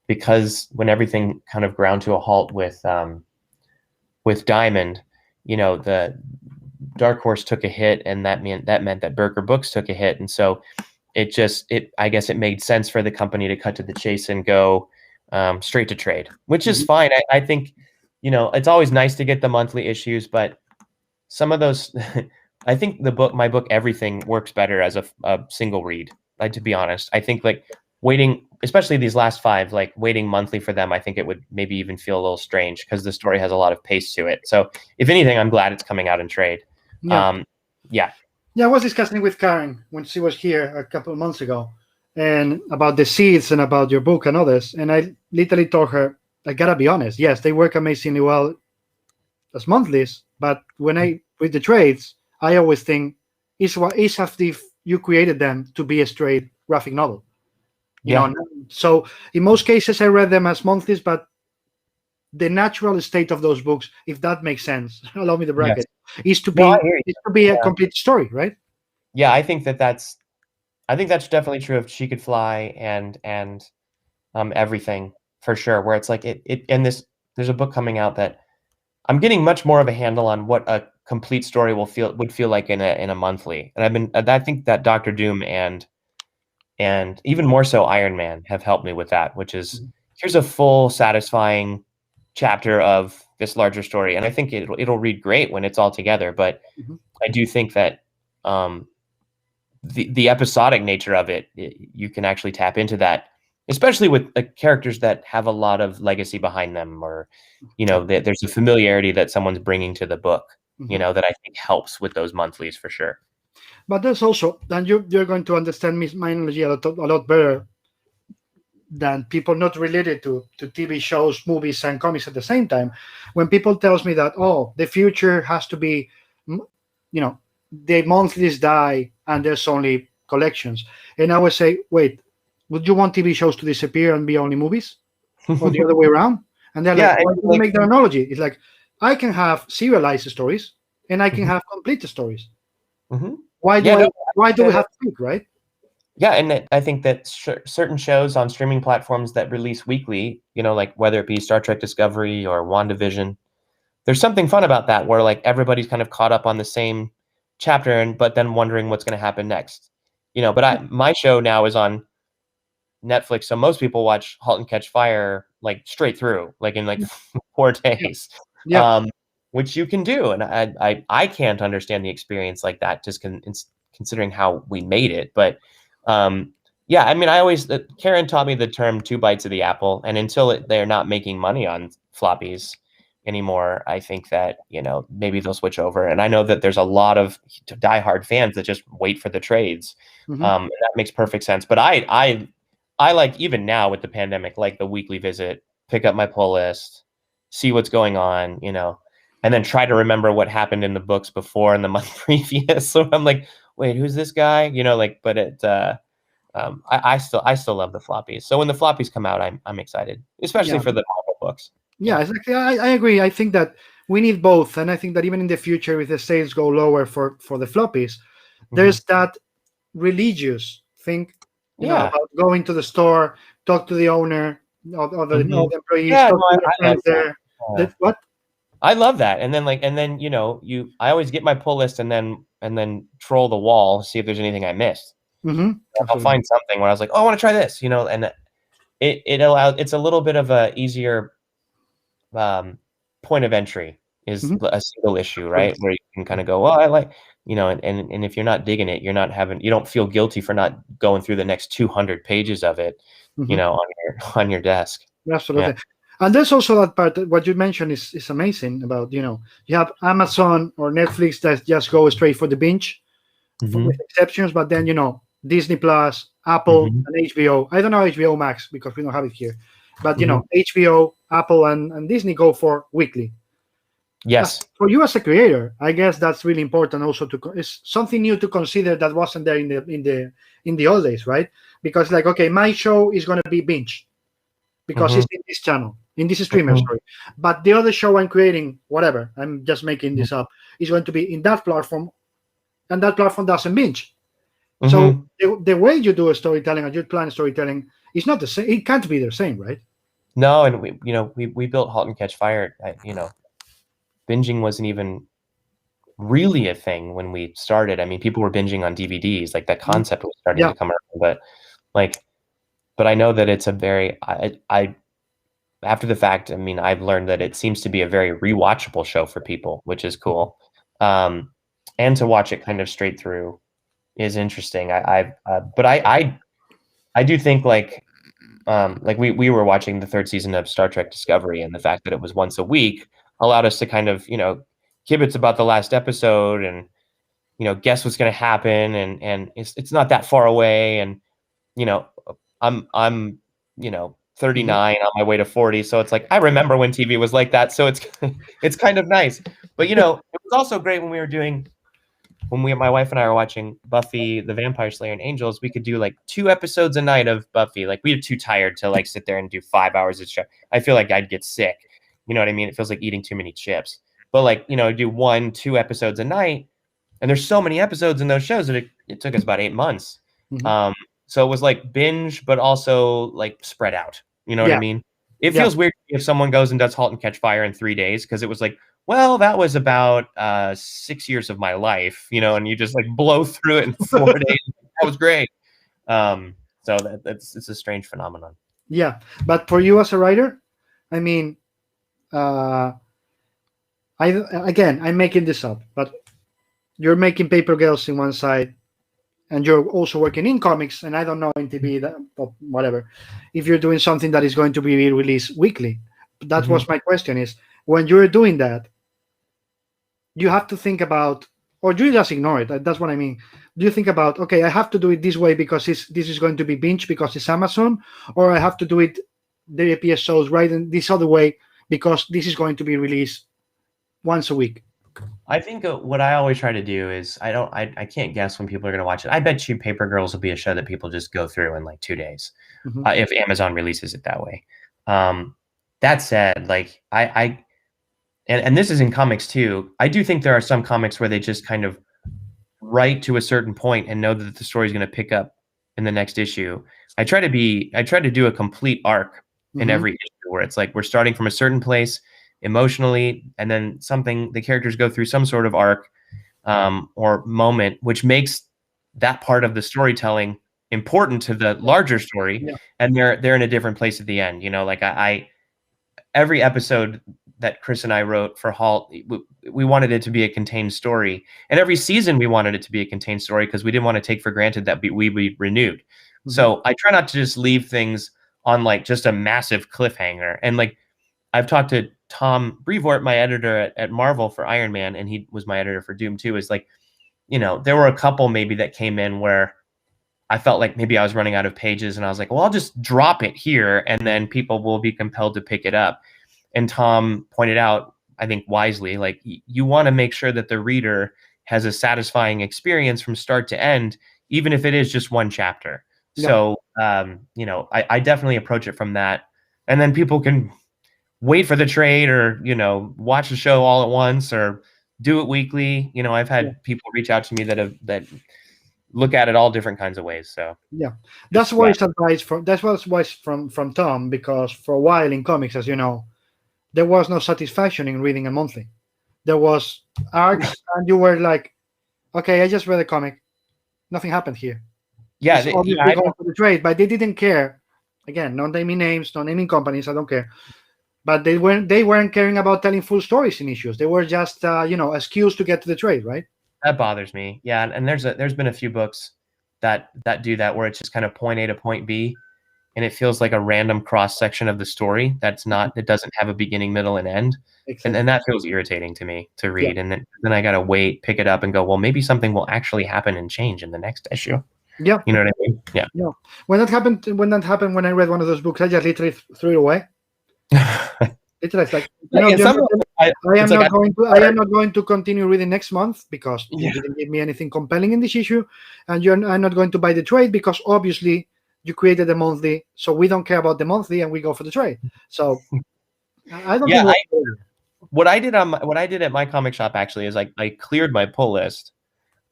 because when everything kind of ground to a halt with Diamond, the Dark Horse took a hit, and that meant that Berker Books took a hit, and so I guess it made sense for the company to cut to the chase and go straight to trade, which is Mhm. fine. I think it's always nice to get the monthly issues, but some of those, I think my book Everything works better as a single read. Like, to be honest, I think like waiting, especially these last five, like waiting monthly for them, I think it would maybe even feel a little strange because the story has a lot of pace to it. So if anything, I'm glad it's coming out in trade. Yeah, Um, yeah. yeah. I was discussing with Karen when she was here a couple of months ago, and about the seeds and about your book and others. And I literally told her, I gotta be honest. Yes, they work amazingly well as monthlies, but when I with the trades, I always think it's as if you created them to be a straight graphic novel. You Yeah. know, so in most cases I read them as monthlies, but the natural state of those books, if that makes sense, allow me the Yes. bracket, is to No, I be hear is you. to be a Yeah. complete story, right? Yeah, I think that's definitely true of She Could Fly and Everything, for sure. Where it's like and there's a book coming out that I'm getting much more of a handle on what a complete story would feel like in a monthly. And I think that Doctor Doom and even more so Iron Man have helped me with that, which is, Mhm. here's a full satisfying chapter of this larger story. And I think it'll read great when it's all together, but Mhm. I do think that um the episodic nature of it, you can actually tap into that, especially with characters that have a lot of legacy behind them, or Yeah. there's a familiarity that someone's bringing to the book, Mhm. that I think helps with those monthlies for sure. But there's also, and you're going to understand my analogy a lot better than people not related to TV shows, movies, and comics at the same time. When people tells me that, oh, the future has to be, you know, the monthlies die and there's only collections, and I would say, wait, would you want TV shows to disappear and be only movies, or the other way around? And they're Yeah, like, I why mean, do you like, make that analogy? It's like I can have serialized stories and I can mhm, have complete stories. mhm. Why Yeah, do no, I? Why do we have to pick, right? yeah, and I think that certain shows on streaming platforms that release weekly, like whether it be Star Trek Discovery or WandaVision, there's something fun about that, where like everybody's kind of caught up on the same chapter, but then wondering what's going to happen next. But my show now is on Netflix, so most people watch *Halt and Catch Fire* like straight through, like in like 4 days, Yeah, um, which you can do, and I can't understand the experience like that, just considering how we made it. But yeah, I mean, Karen taught me the term "two bites of the apple," and until they're not making money on floppies anymore, I think that maybe they'll switch over. And I know that there's a lot of diehard fans that just wait for the trades, hmm and that makes perfect sense. But I like, even now with the pandemic, like the weekly visit, pick up my pull list, see what's going on, and then try to remember what happened in the books before and the month previous. So I'm like, wait, who's this guy? But I still love the floppies. So when the floppies come out, I'm excited, especially yeah. for the Marvel books. Yeah, Yeah. exactly. I agree. I think that we need both, and I think that even in the future, if the sales go lower for the floppies, Hmm. there's that religious thing, Yeah. about going to the store, talk to the owner, Hmm. of the employees, Yeah. talk No, to your I love friends that. there. That what? I love that. And then I always get my pull list and then troll the wall, see if there's anything I missed. I'll Absolutely. find something where I was like, oh, I want to try this, and it's a little bit of a easier um, point of entry, is hmm a single issue, Absolutely. right? Where you can kind of go, well, I like, and if you're not digging it, you don't feel guilty for not going through the next 200 pages of it, hmm on your desk. Yeah. Absolutely. And there's also that part that what you mentioned is amazing about, you have Amazon or Netflix that just go straight for the binge, with Hmm. exceptions, but then Disney Plus, Apple, Hmm. and HBO. I don't know HBO Max because we don't have it here, but Hmm. HBO, Apple, and Disney go for weekly. Yes. For you as a creator, I guess that's really important. Also, it's something new to consider that wasn't there in the old days, right? Because like, okay, my show is going to be binge because Hmm. it's in this channel. in this streamer, sorry. But the other show I'm creating, whatever, I'm just making this up, is going to be in that platform, and that platform doesn't binge. So the way you do a storytelling and you plan storytelling is not the same. It can't be the same, right? No, and we built Halt and Catch Fire. Binging wasn't even really a thing when we started. I mean, people were binging on DVDs, like that concept was starting to come around. But I know that it's a very I after the fact. I mean, I've learned that it seems to be a very rewatchable show for people, which is cool. And to watch it kind of straight through is interesting. But I do think like we were watching the third season of Star Trek Discovery, and the fact that it was once a week allowed us to kind of kibitz about the last episode and guess what's going to happen, and it's not that far away, and I'm 39 on my way to 40, so it's like I remember when TV was like that, so it's kind of nice. But it was also great when my wife and I were watching Buffy the Vampire Slayer and Angels. We could do like 2 episodes a night of Buffy. Like we were too tired to like sit there and do 5 hours of show. I feel like I'd get sick. You know what I mean? It feels like eating too many chips. But like do 1-2 episodes a night, and there's so many episodes in those shows that it took us about 8 months. So it was like binge, but also like spread out. You know what I mean? It feels weird if someone goes and does Halt and Catch Fire in 3 days, because it was like, well, that was about 6 years of my life, and you just like blow through it in 4 days. That was great. So it's a strange phenomenon. Yeah, but for you as a writer, I mean, I'm making this up, but you're making Paper Girls in one side, and you're also working in comics, and I don't know in TV or whatever, if you're doing something that is going to be released weekly. That was my question: is when you're doing that, you have to think about, or do you just ignore it? That's what I mean. Do you think about, okay, I have to do it this way because this is going to be binge because it's Amazon, or I have to do it the episodes right in this other way because this is going to be released once a week? I think what I always try to do is I can't guess when people are going to watch it. I bet you Paper Girls will be a show that people just go through in like 2 days, if Amazon releases it that way. That said, like and this is in comics too. I do think there are some comics where they just kind of write to a certain point and know that the story is going to pick up in the next issue. I try to do a complete arc in every issue where it's like we're starting from a certain place emotionally, and then the characters go through some sort of arc or moment, which makes that part of the storytelling important to the larger story. And they're in a different place at the end. Like every episode that Chris and I wrote for Halt, we wanted it to be a contained story, and every season we wanted it to be a contained story because we didn't want to take for granted that we be renewed. So I try not to just leave things on like just a massive cliffhanger. And like I've talked to Tom Brevoort, my editor at Marvel for Iron Man, and he was my editor for Doom too, is like, there were a couple maybe that came in where I felt like maybe I was running out of pages, and I was like, well, I'll just drop it here and then people will be compelled to pick it up. And Tom pointed out, I think wisely, like you want to make sure that the reader has a satisfying experience from start to end, even if it is just one chapter. So, I definitely approach it from that. And then people can wait for the trade or, watch the show all at once or do it weekly. I've had people reach out to me that look at it all different kinds of ways. So that's wise advice from Tom, because for a while in comics, as you know, there was no satisfaction in reading a monthly. There was arcs and you were like, okay, I just read a comic. Nothing happened here. Yeah. Going for the trade, but they didn't care. Again, not naming names, not naming companies, I don't care. But they weren't caring about telling full stories in issues. They were just excuse to get to the trade, right? That bothers me. Yeah, and there's been a few books that do that, where it's just kind of point A to point B, and it feels like a random cross section of the story it doesn't have a beginning, middle, and end. Exactly. And that feels irritating to me to read. And then I gotta wait, pick it up, and go, well, maybe something will actually happen and change in the next issue. Yeah. You know what I mean? Yeah. When that happened, when I read one of those books, I just literally threw it away. It's like, I am not going to continue reading next month because you didn't give me anything compelling in this issue, and I'm not going to buy the trade because obviously you created a monthly, so we don't care about the monthly and we go for the trade. So I don't Yeah, think. what I did at my comic shop actually is like I cleared my pull list.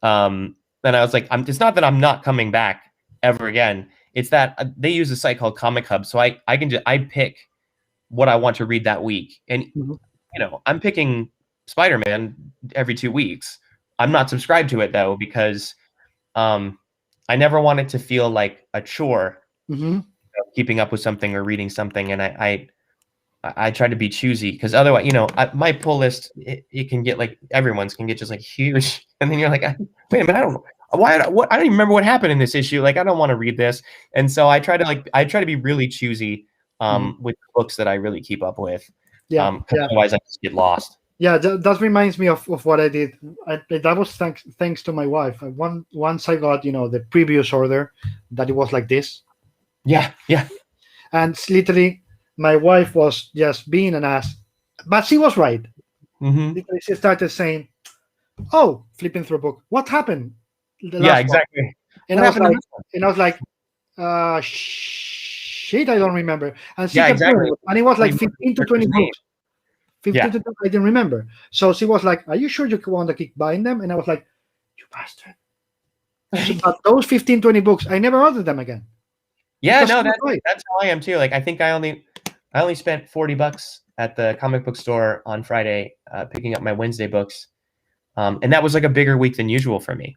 Then I was like, it's not that I'm not coming back ever again. It's that they use a site called Comic Hub, so I can just I pick what I want to read that week, and I'm picking Spider-Man every 2 weeks. I'm not subscribed to it though because I never want it to feel like a chore, keeping up with something or reading something, and I try to be choosy because otherwise, my pull list it can get like everyone's can get just like huge, and then you're like, wait a minute, I don't know why. I don't even remember what happened in this issue. Like, I don't want to read this, and so I try to be really choosy with books that I really keep up with. Yeah, Otherwise I just get lost. Yeah, that reminds me of what I did. That was thanks to my wife. Once I got the previous order, that it was like this. Yeah. And literally, my wife was just being an ass, but she was right. Literally, she started saying, "Oh, flipping through a book. What happened?" Yeah, exactly. And I was like, shit, I don't remember. And she kept doing it. And it was like 15 to 20 books. 15 to 20, I didn't remember. So she was like, "Are you sure you want to keep buying them?" And I was like, "You bastard." But those 15, 20 books, I never ordered them again. Yeah, no, that's how I am too. Like, I think I only spent $40 at the comic book store on Friday, picking up my Wednesday books. And that was like a bigger week than usual for me,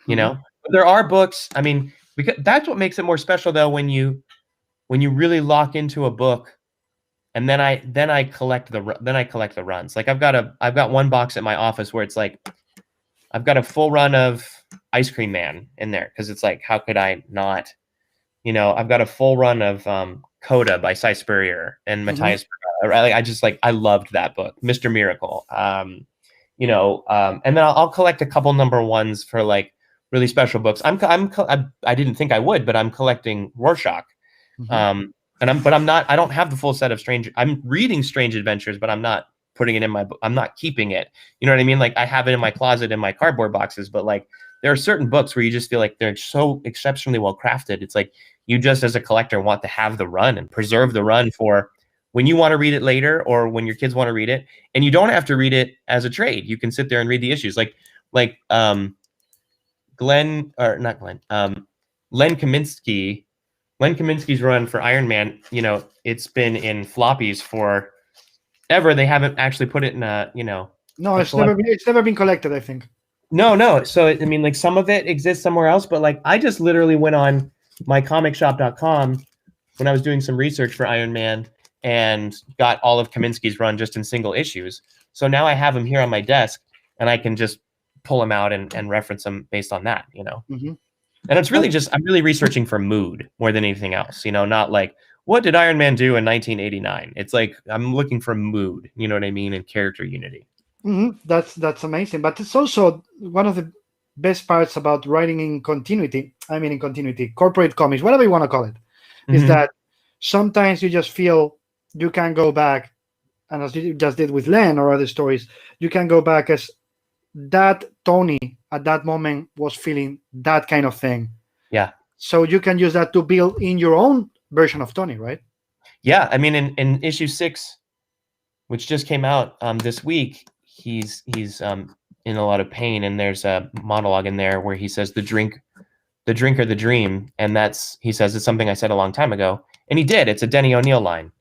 But there are books. I mean, because that's what makes it more special though, when you really lock into a book, and then I collect the runs. Like, I've got one box at my office where it's like I've got a full run of Ice Cream Man in there because it's like, how could I not? I've got a full run of Coda by Cy Spurrier and Matthias. I loved that book, Mr. Miracle. And then I'll collect a couple number ones for like really special books. I didn't think I would, but I'm collecting Rorschach. But I'm not. I don't have the full set of Strange. I'm reading Strange Adventures, but I'm not putting it in my book. I'm not keeping it. You know what I mean? Like, I have it in my closet in my cardboard boxes, but like, there are certain books where you just feel like they're so exceptionally well crafted. It's like you just, as a collector, want to have the run and preserve the run for when you want to read it later or when your kids want to read it. And you don't have to read it as a trade. You can sit there and read the issues. Like Len Kaminsky's run for Iron Man, it's been in floppies for ever. They haven't actually put it in No, it's never been collected, I think. No. So, I mean, like, some of it exists somewhere else, but like, I just literally went on mycomicshop.com when I was doing some research for Iron Man and got all of Kaminsky's run just in single issues. So now I have them here on my desk and I can just pull them out and reference them based on that, And it's really just, I'm really researching for mood more than anything else, not like, what did Iron Man do in 1989? It's like, I'm looking for mood, you know what I mean? And character unity. That's amazing. But it's also one of the best parts about writing in continuity. I mean, in continuity, corporate comics, whatever you want to call it, is that sometimes you just feel you can go back, and as you just did with Len or other stories, you can go back as that Tony at that moment was feeling that kind of thing. Yeah. So you can use that to build in your own version of Tony, right? Yeah. I mean, in issue 6, which just came out this week, he's in a lot of pain, and there's a monologue in there where he says the drink or the dream, and he says it's something I said a long time ago, and he did. It's a Denny O'Neil line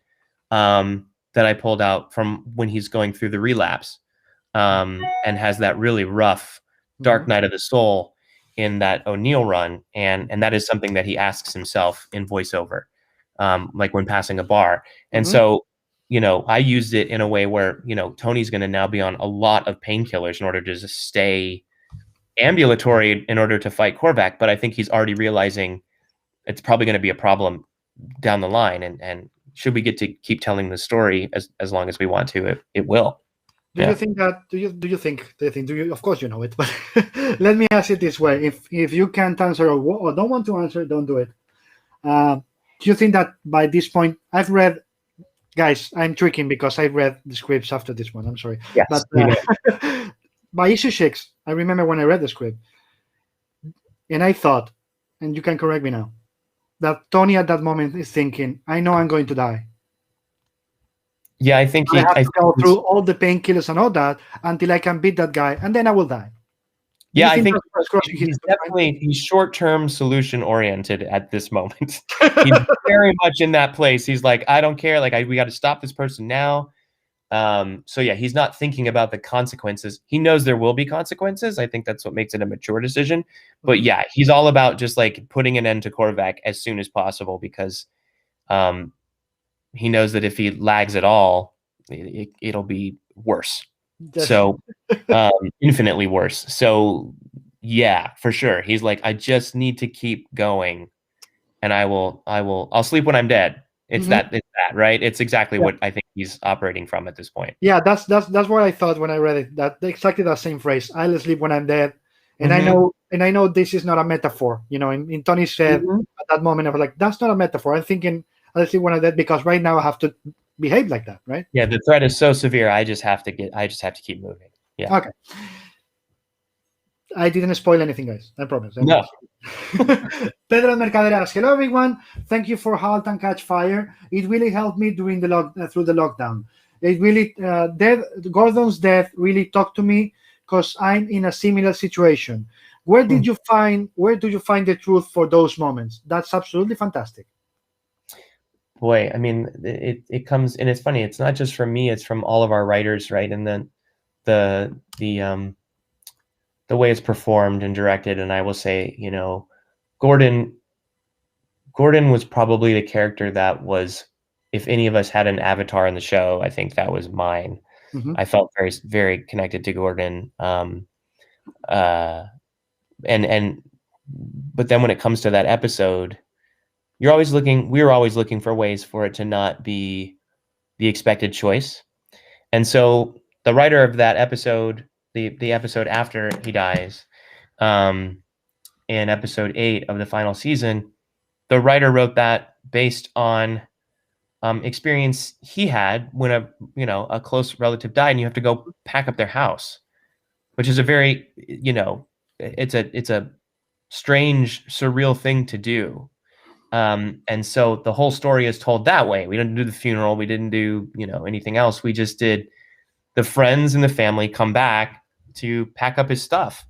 that I pulled out from when he's going through the relapse, and has that really rough dark night of the soul in that O'Neil run, and that is something that he asks himself in voiceover, like when passing a bar, and so. I used it in a way where, Tony's going to now be on a lot of painkillers in order to just stay ambulatory in order to fight Korvac. But I think he's already realizing it's probably going to be a problem down the line. And should we get to keep telling the story as long as we want to, it will. Do you think that? Do you? Of course, you know it. But let me ask it this way: if you can't answer or don't want to answer, don't do it. Do you think that by this point, I've read? Guys, I'm tricking because I read the scripts after this one. I'm sorry. Yes, but by issue 6, I remember when I read the script, and I thought, and you can correct me now, that Tony at that moment is thinking, I know I'm going to die. Yeah, I think I have I to go think through all the painkillers and all that until I can beat that guy, and then I will die. Do you yeah, I think think that's crossing his he's mind? definitely he's short-term solution oriented at this moment. He's very much in that place. He's like, I don't care. Like, we got to stop this person now. So yeah, he's not thinking about the consequences. He knows there will be consequences. I think that's what makes it a mature decision. But yeah, he's all about just like putting an end to Korvac as soon as possible because um, he knows that if he lags at all, it'll be worse. So infinitely worse. So yeah, for sure. He's like, I just need to keep going, and I'll sleep when I'm dead. It's Mhm. that, right? It's exactly Yeah. what I think he's operating from at this point. Yeah, that's what I thought when I read it. That exactly that same phrase. I'll sleep when I'm dead. And Mm-hmm. I know this is not a metaphor. In Tony's said Mm-hmm. at that moment, I was like, that's not a metaphor. I'm thinking I'll sleep when I'm dead because right now I have to behave like that, right? Yeah, the threat is so severe. I just have to keep moving. Yeah. Okay. I didn't spoil anything, guys. I promise. No. Pedro Mercader asks, "Hello everyone. Thank you for Halt and Catch Fire. It really helped me during through the lockdown. It really Gordon's death really talked to me because I'm in a similar situation. Where do you find the truth for those moments? That's absolutely fantastic." Boy, I mean, it comes, and it's funny. It's not just from me; it's from all of our writers, right? And then the the um the way it's performed and directed. And I will say, Gordon Gordon was probably the character that was, if any of us had an avatar in the show, I think that was mine. Mm-hmm. I felt very, very connected to Gordon. Uh, and but then when it comes to that episode, we were always looking for ways for it to not be the expected choice. And so the writer of that episode, the episode after he dies, um, in episode 8 of the final season, the writer wrote that based on experience he had when a close relative died, and you have to go pack up their house, which is a very it's a strange, surreal thing to do. And so the whole story is told that way. We didn't do the funeral. We didn't do anything else. We just did the friends and the family come back to pack up his stuff,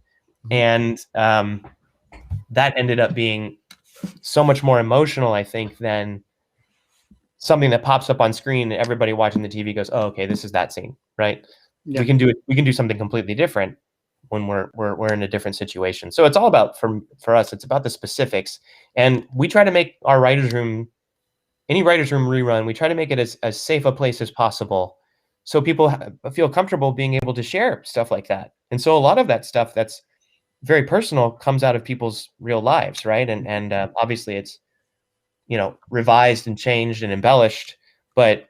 and that ended up being so much more emotional, I think, than something that pops up on screen and everybody watching the TV goes, "Oh, okay, this is that scene," right? Yeah. We can do it. We can do something completely different when we're in a different situation. So it's all about, for us, it's about the specifics, and we try to make our any writers room rerun, we try to make it as safe a place as possible, so people feel comfortable being able to share stuff like that. And so a lot of that stuff that's very personal comes out of people's real lives, right? And obviously it's revised and changed and embellished, but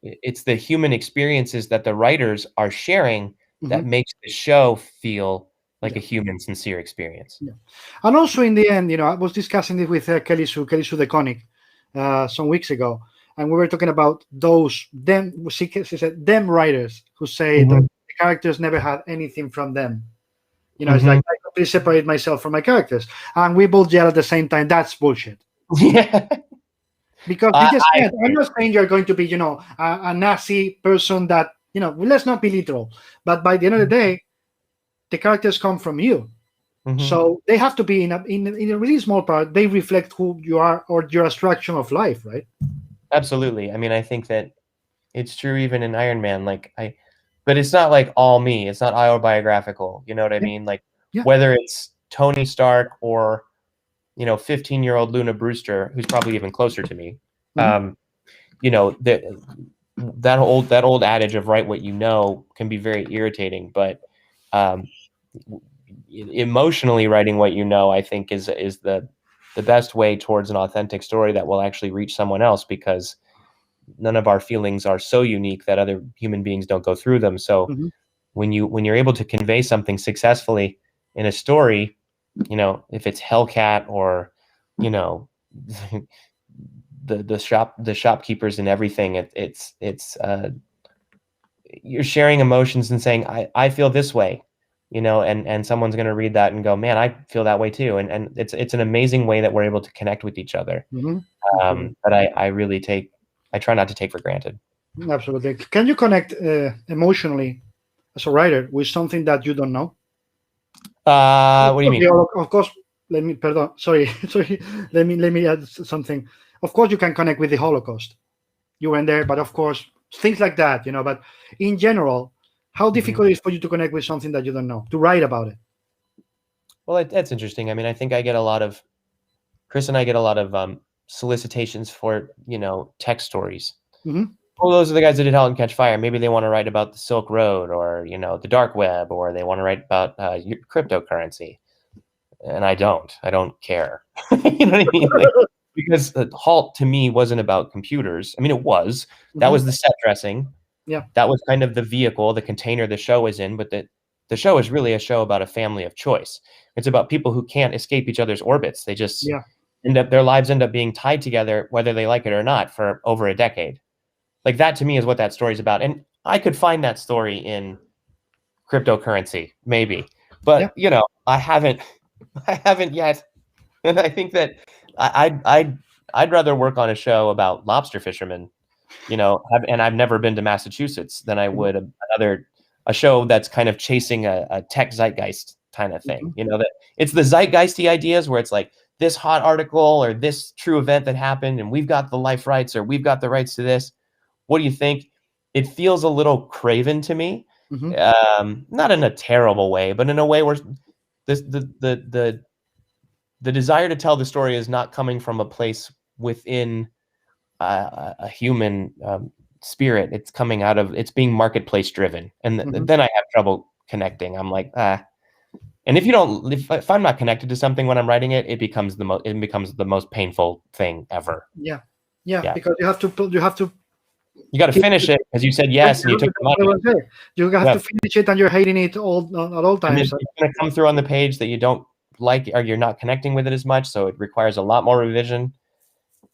it's the human experiences that the writers are sharing that makes the show feel like a human, sincere experience. Yeah. And also in the end, I was discussing this with Kelly Sue the Conic some weeks ago, and we were talking about she said them writers who say that the characters never had anything from them. It's like I completely separate myself from my characters, and we both yell at the same time. That's bullshit. Yeah. Because you just can't. I'm not saying you're going to be, a Nazi person that, let's not be literal. But by the end of the day, the characters come from you. So they have to be in a really small part. They reflect who you are or your abstraction of life, right? Absolutely. I mean, I think that it's true even in Iron Man. But it's not like all me. It's not autobiographical. You know what I mean? Like whether it's Tony Stark or 15-year-old Luna Brewster, who's probably even closer to me. That old adage of write what you know can be very irritating, but emotionally writing what you know, I think is the best way towards an authentic story that will actually reach someone else, because none of our feelings are so unique that other human beings don't go through them. So when you're able to convey something successfully in a story, if it's Hellcat or the shopkeepers and everything, it's you're sharing emotions and saying, I feel this way, and someone's going to read that and go, man, I feel that way too. And it's an amazing way that we're able to connect with each other. That I try not to take for granted. Absolutely. Can you connect emotionally as a writer with something that you don't know? What do you mean? Of course, let me, pardon, sorry, sorry, let me add something. Of course, you can connect with the Holocaust. You went there, but of course, things like that, But in general, how Mhm. difficult it is for you to connect with something that you don't know, to write about it? Well, that's interesting. I mean, I think I get a lot of Chris and I get a lot of solicitations for tech stories. Hmm. Oh, those are the guys that did Halt and Catch Fire. Maybe they want to write about the Silk Road or the dark web, or they want to write about cryptocurrency. And I don't. I don't care. You know what I mean? Like, because Halt to me wasn't about computers. I mean, it was. That Hmm. was the set dressing. Yeah, That was kind of the vehicle, the container the show is in. But the show is really a show about a family of choice. It's about people who can't escape each other's orbits. They just yeah, their lives end up being tied together, whether they like it or not, for over a decade. Like that to me is what that story is about. And I could find that story in cryptocurrency, maybe. yeah. But I haven't I haven't yet. And I think that I'd rather work on a show about lobster fishermen, and I've never been to Massachusetts, than I Mhm, would a show that's kind of chasing a tech zeitgeist kind of thing. mhm. That it's the zeitgeisty ideas where it's like this hot article or this true event that happened, and we've got the life rights or we've got the rights to this. What do you think? It feels a little craven to me. Mhm. Not in a terrible way, but in a way where this the desire to tell the story is not coming from a place within a human spirit. It's coming out of it's being marketplace driven, and Mhm. then I have trouble connecting. I'm like, ah. And if you don't, if I'm not connected to something when I'm writing it, it becomes the most painful thing ever. Yeah, yeah, Yeah, because you have to you got to keep finish it because you said yes and you took the what I money. was saying. You have Yeah, to finish it, and you're hating it all at all and then times. it's going to come through on the page that you don't like or you're not connecting with it as much, so it requires a lot more revision.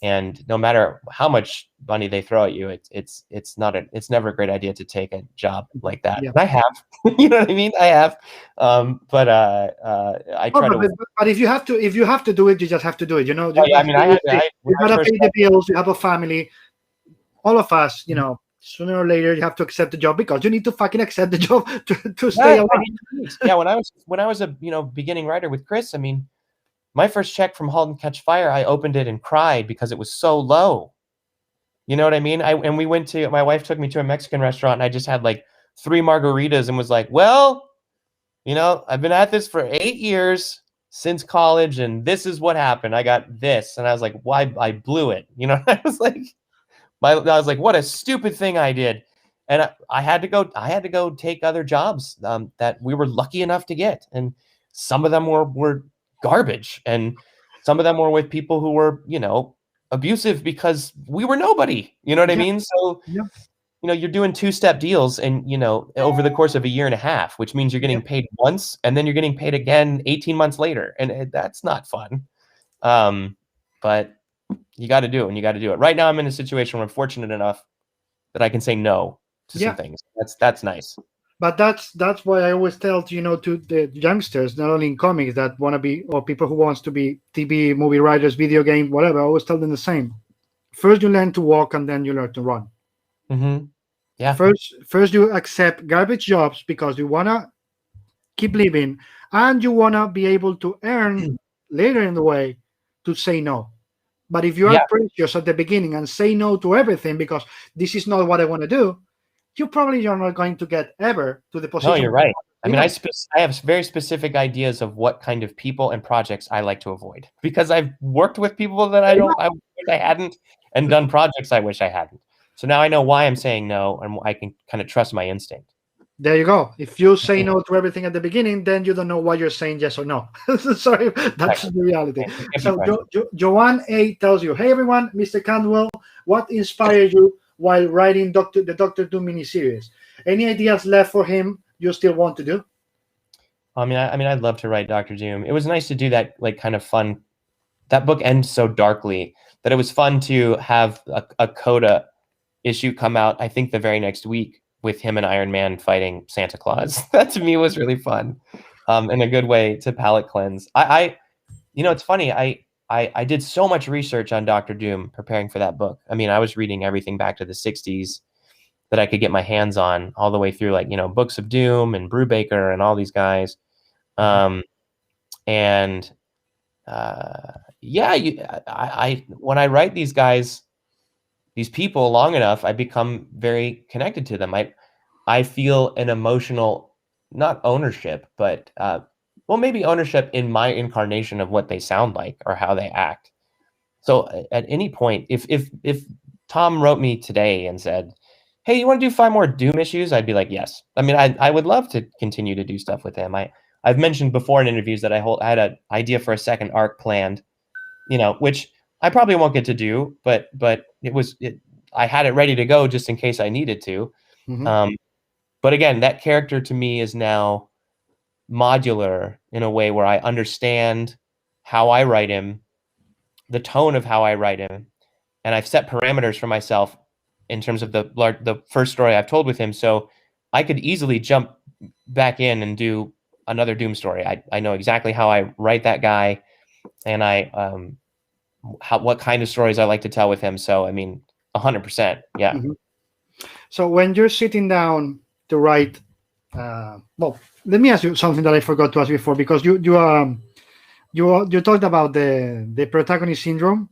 And no matter how much money they throw at you, it's never a great idea to take a job like that. Yeah. And I have, you know what I mean? I have, but I Oh, try to. but if you have to do it, you just have to do it. Oh You yeah, I have mean, to I had to. When you I gotta first pay the bills. You have a family. All of us, sooner or later, you have to accept the job because you need to fucking accept the job to yeah, stay I alive. need to eat. Yeah, when I was a beginning writer with Chris, I mean, my first check from Halt and Catch Fire, I opened it and cried because it was so low. You know what I mean? And we went to my wife took me to a Mexican restaurant, and I just had like 3 margaritas and was like, well, I've been at this for 8 years since college, and this is what happened. I got this, and I was like, why? I blew it. I was like, what a stupid thing I did. And I had to go. I had to go take other jobs that we were lucky enough to get, and some of them were garbage, and some of them were with people who were abusive because we were nobody. You know what I Yeah, mean? So yeah, you're doing two-step deals and over the course of a year and a half, which means you're yeah, getting paid once and then you're getting paid again 18 months later, and that's not fun. But you got to do it, and you got to do it. Right now I'm in a situation where I'm fortunate enough that I can say no to some yeah. things. That's nice. But that's why I always tell to the youngsters, not only in comics that want to be, or people who wants to be TV, movie writers, video game, whatever. I always tell them the same. First, you learn to walk, and then you learn to run. Yeah. First you accept garbage jobs because you wanna keep living, and you wanna be able to earn later in the way to say no. But if you are Yeah. precious at the beginning and say no to everything because this is not what I want to do, you probably are not going to get ever to the No, position you're where you right. want I to be mean, at. I have very specific ideas of what kind of people and projects I like to avoid because I've worked with people that I wish I hadn't, and done projects I wish I hadn't. So now I know why I'm saying no, and I can kind of trust my instinct. There you go. If you say no to everything at the beginning, then you don't know why you're saying yes or no. Sorry, that's Exactly. the reality. You can't be So pressured. Joanne A tells you, "Hey everyone, Mr. Cantwell, what inspired you while writing the Doctor Doom miniseries? Any ideas left for him you still want to do?" I mean, I'd love to write Doctor Doom. It was nice to do that, like kind of fun. That book ends so darkly that it was fun to have a Coda issue come out, I think the very next week, with him and Iron Man fighting Santa Claus. That to me was really fun, and a good way to palate cleanse. It's funny. I did so much research on Doctor Doom preparing for that book. I mean, I was reading everything back to the '60s. that I could get my hands on, all the way through, like, Books of Doom and Brubaker and all these guys. And yeah, I when I write these guys, these people long enough, I become very connected to them. I feel an emotional, not ownership, but well, maybe ownership in my incarnation of what they sound like or how they act. So at any point, if Tom wrote me today and said, "Hey, you want to do 5 more Doom issues?" I'd be like, "Yes." I mean, I would love to continue to do stuff with him. I've mentioned before in interviews that I had an idea for a second arc planned, which I probably won't get to do, but I had it ready to go just in case I needed to. But again, that character to me is now modular in a way where I understand how I write him, the tone of how I write him, and I've set parameters for myself in terms of the first story I've told with him. So I could easily jump back in and do another Doom story. I know exactly how I write that guy, and what kind of stories I like to tell with him. So I mean, 100%, yeah. So when you're sitting down to write, well, let me ask you something that I forgot to ask before, because you talked about the protagonist syndrome,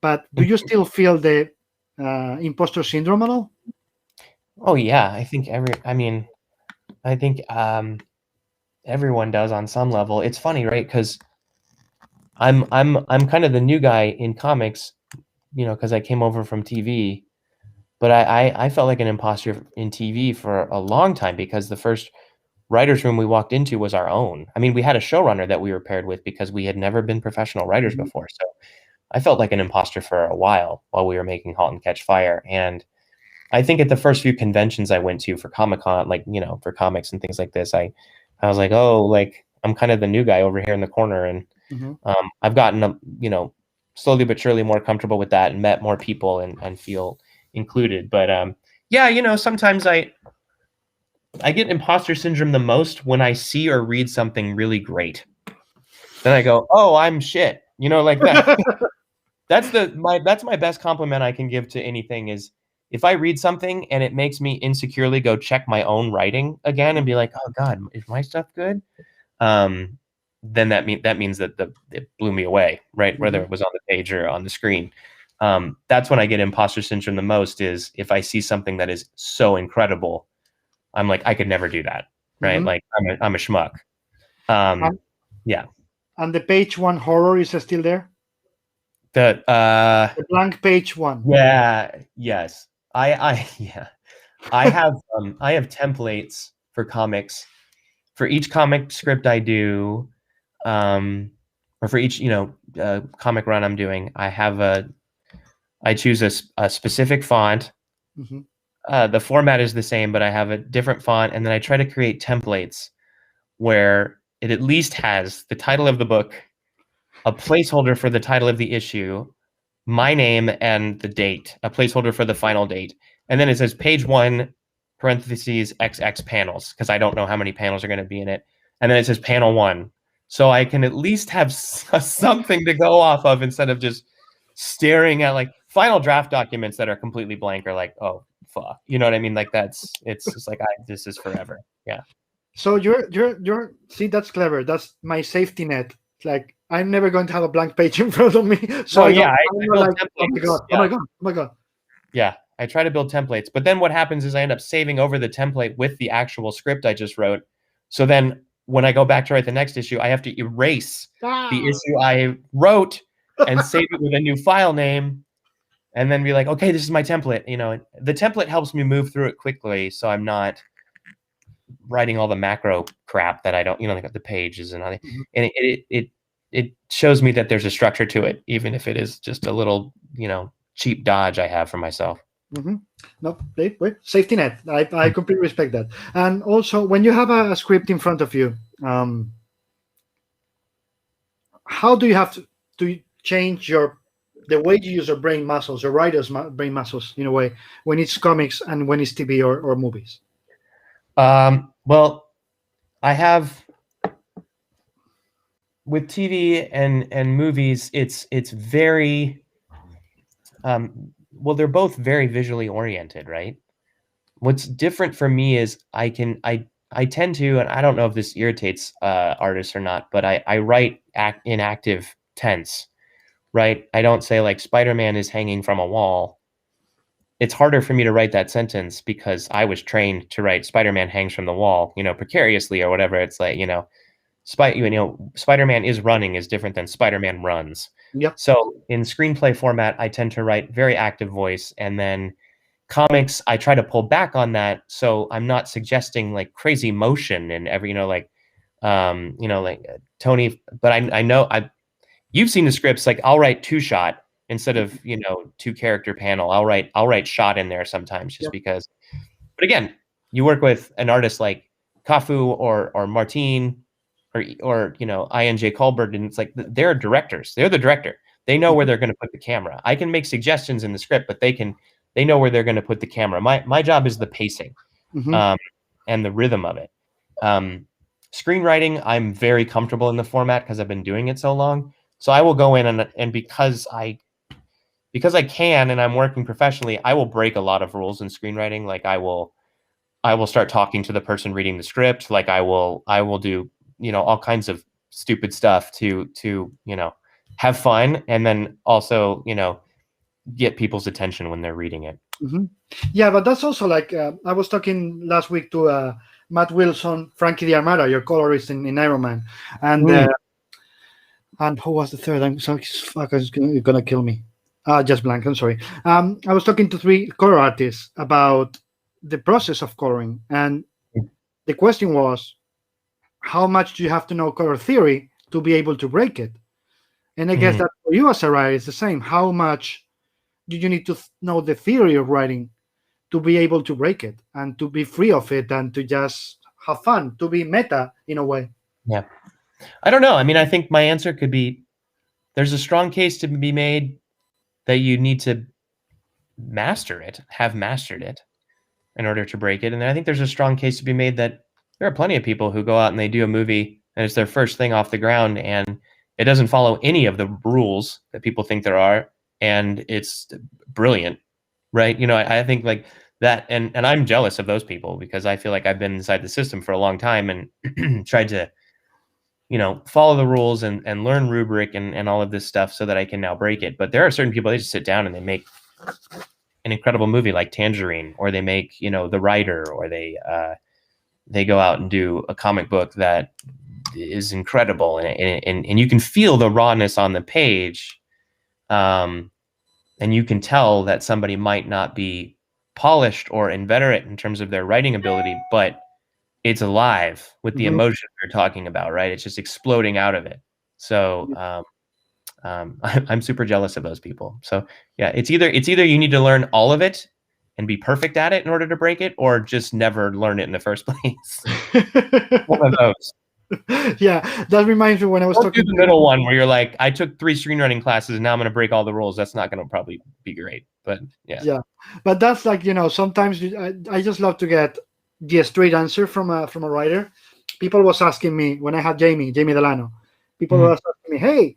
but do you still feel the imposter syndrome at all? Oh yeah, I think everyone does on some level. It's funny, right? Because I'm kind of the new guy in comics, because I came over from TV. But I felt like an imposter in TV for a long time, because the first writer's room we walked into was our own. I mean, we had a showrunner that we were paired with because we had never been professional writers before. So I felt like an imposter for a while we were making Halt and Catch Fire. And I think at the first few conventions I went to for Comic-Con, like, for comics and things like this, I was like, oh, like, I'm kind of the new guy over here in the corner. And I've gotten, slowly but surely more comfortable with that and met more people and feel included. But yeah, sometimes I get imposter syndrome the most when I see or read something really great. Then I go, oh, I'm shit. Like that. That's my best compliment I can give to anything is if I read something and it makes me insecurely go check my own writing again and be like, oh God, is my stuff good? Then that means that it blew me away, right? Whether it was on the page or on the screen. That's when I get imposter syndrome the most, is if I see something that is so incredible, I'm like, I could never do that, right? Like I'm a schmuck. Yeah. And the page 1 horror is still there? The blank page 1. Yeah. Yes. Yeah. I have templates for comics. For each comic script I do, or for each comic run I'm doing, I choose a specific font. The format is the same, but I have a different font, and then I try to create templates where it at least has the title of the book, a placeholder for the title of the issue, my name and the date, a placeholder for the final date, and then it says page 1 parentheses XX panels, because I don't know how many panels are going to be in it, and then it says panel 1, so I can at least have something to go off of instead of just staring at like final draft documents that are completely blank, or like, oh fuck, you know what I mean? Like it's just like, this is forever. Yeah. So you're see, that's clever. That's my safety net. Like, I'm never going to have a blank page in front of me. So I build like, templates. Oh my god. Yeah, I try to build templates, but then what happens is I end up saving over the template with the actual script I just wrote. So then when I go back to write the next issue, I have to erase the issue I wrote and save it with a new file name, and then be like, okay, this is my template. The template helps me move through it quickly, so I'm not writing all the macro crap that I don't, like the pages and all that. And it shows me that there's a structure to it, even if it is just a little, cheap dodge I have for myself. No, wait, safety net. I completely respect that. And also, when you have a script in front of you, how do you have to change the way you use your brain muscles, your writer's brain muscles, in a way, when it's comics and when it's TV or movies? Well, I have, with TV and movies, it's very, well, they're both very visually oriented, right? what's different for me is I tend to, and I don't know if this irritates artists or not, but I write in active tense, right? I don't say like Spider-Man is hanging from a wall. It's harder for me to write that sentence because I was trained to write Spider-Man hangs from the wall, precariously or whatever. It's like, Spider-Man is running is different than Spider-Man runs. Yep. So in screenplay format, I tend to write very active voice, and then comics, I try to pull back on that. So I'm not suggesting like crazy motion and every, Tony, but I know you've seen the scripts, like I'll write 2-shot instead of, 2-character panel. I'll write shot in there sometimes just Yep. because, but again, you work with an artist like Kafu or Martine or INJ Colbert, and it's like they're directors. They're the director. They know where they're going to put the camera. I can make suggestions in the script, but they know where they're going to put the camera. My job is the pacing, and the rhythm of it. Screenwriting, I'm very comfortable in the format because I've been doing it so long. So I will go in and because I can and I'm working professionally, I will break a lot of rules in screenwriting. Like I will start talking to the person reading the script. Like I will do, all kinds of stupid stuff to have fun, and then also, get people's attention when they're reading it. Yeah, but that's also like I was talking last week to Matt Wilson, Frankie D'Armata, your colorist in Iron Man, and who was the third? I'm sorry, fuck, it's gonna kill me. Just blank. I'm sorry. I was talking to 3 color artists about the process of coloring, and the question was, how much do you have to know color theory to be able to break it? And I guess that for you as a writer, it's the same. How much do you need to know the theory of writing to be able to break it and to be free of it and to just have fun, to be meta in a way? Yeah. I don't know. I mean, I think my answer could be there's a strong case to be made that you need to have mastered it in order to break it. And I think there's a strong case to be made that there are plenty of people who go out and they do a movie and it's their first thing off the ground and it doesn't follow any of the rules that people think there are, and it's brilliant, right? I think like that, and I'm jealous of those people because I feel like I've been inside the system for a long time and tried to follow the rules and learn rubric and all of this stuff so that I can now break it. But there are certain people, they just sit down and they make an incredible movie like Tangerine, or they make, The Writer, or they go out and do a comic book that is incredible. And you can feel the rawness on the page. And you can tell that somebody might not be polished or inveterate in terms of their writing ability, but it's alive with the emotion we're talking about, right? It's just exploding out of it. So I'm super jealous of those people. So yeah, it's either you need to learn all of it and be perfect at it in order to break it, or just never learn it in the first place. One of those. Yeah, that reminds me when I was talking to the middle one where you're like, I took 3 screenwriting classes and now I'm going to break all the rules. That's not going to probably be great, but yeah. But that's like, sometimes I just love to get the straight answer from a writer. People was asking me when I had Jamie Delano. People were asking me, "Hey,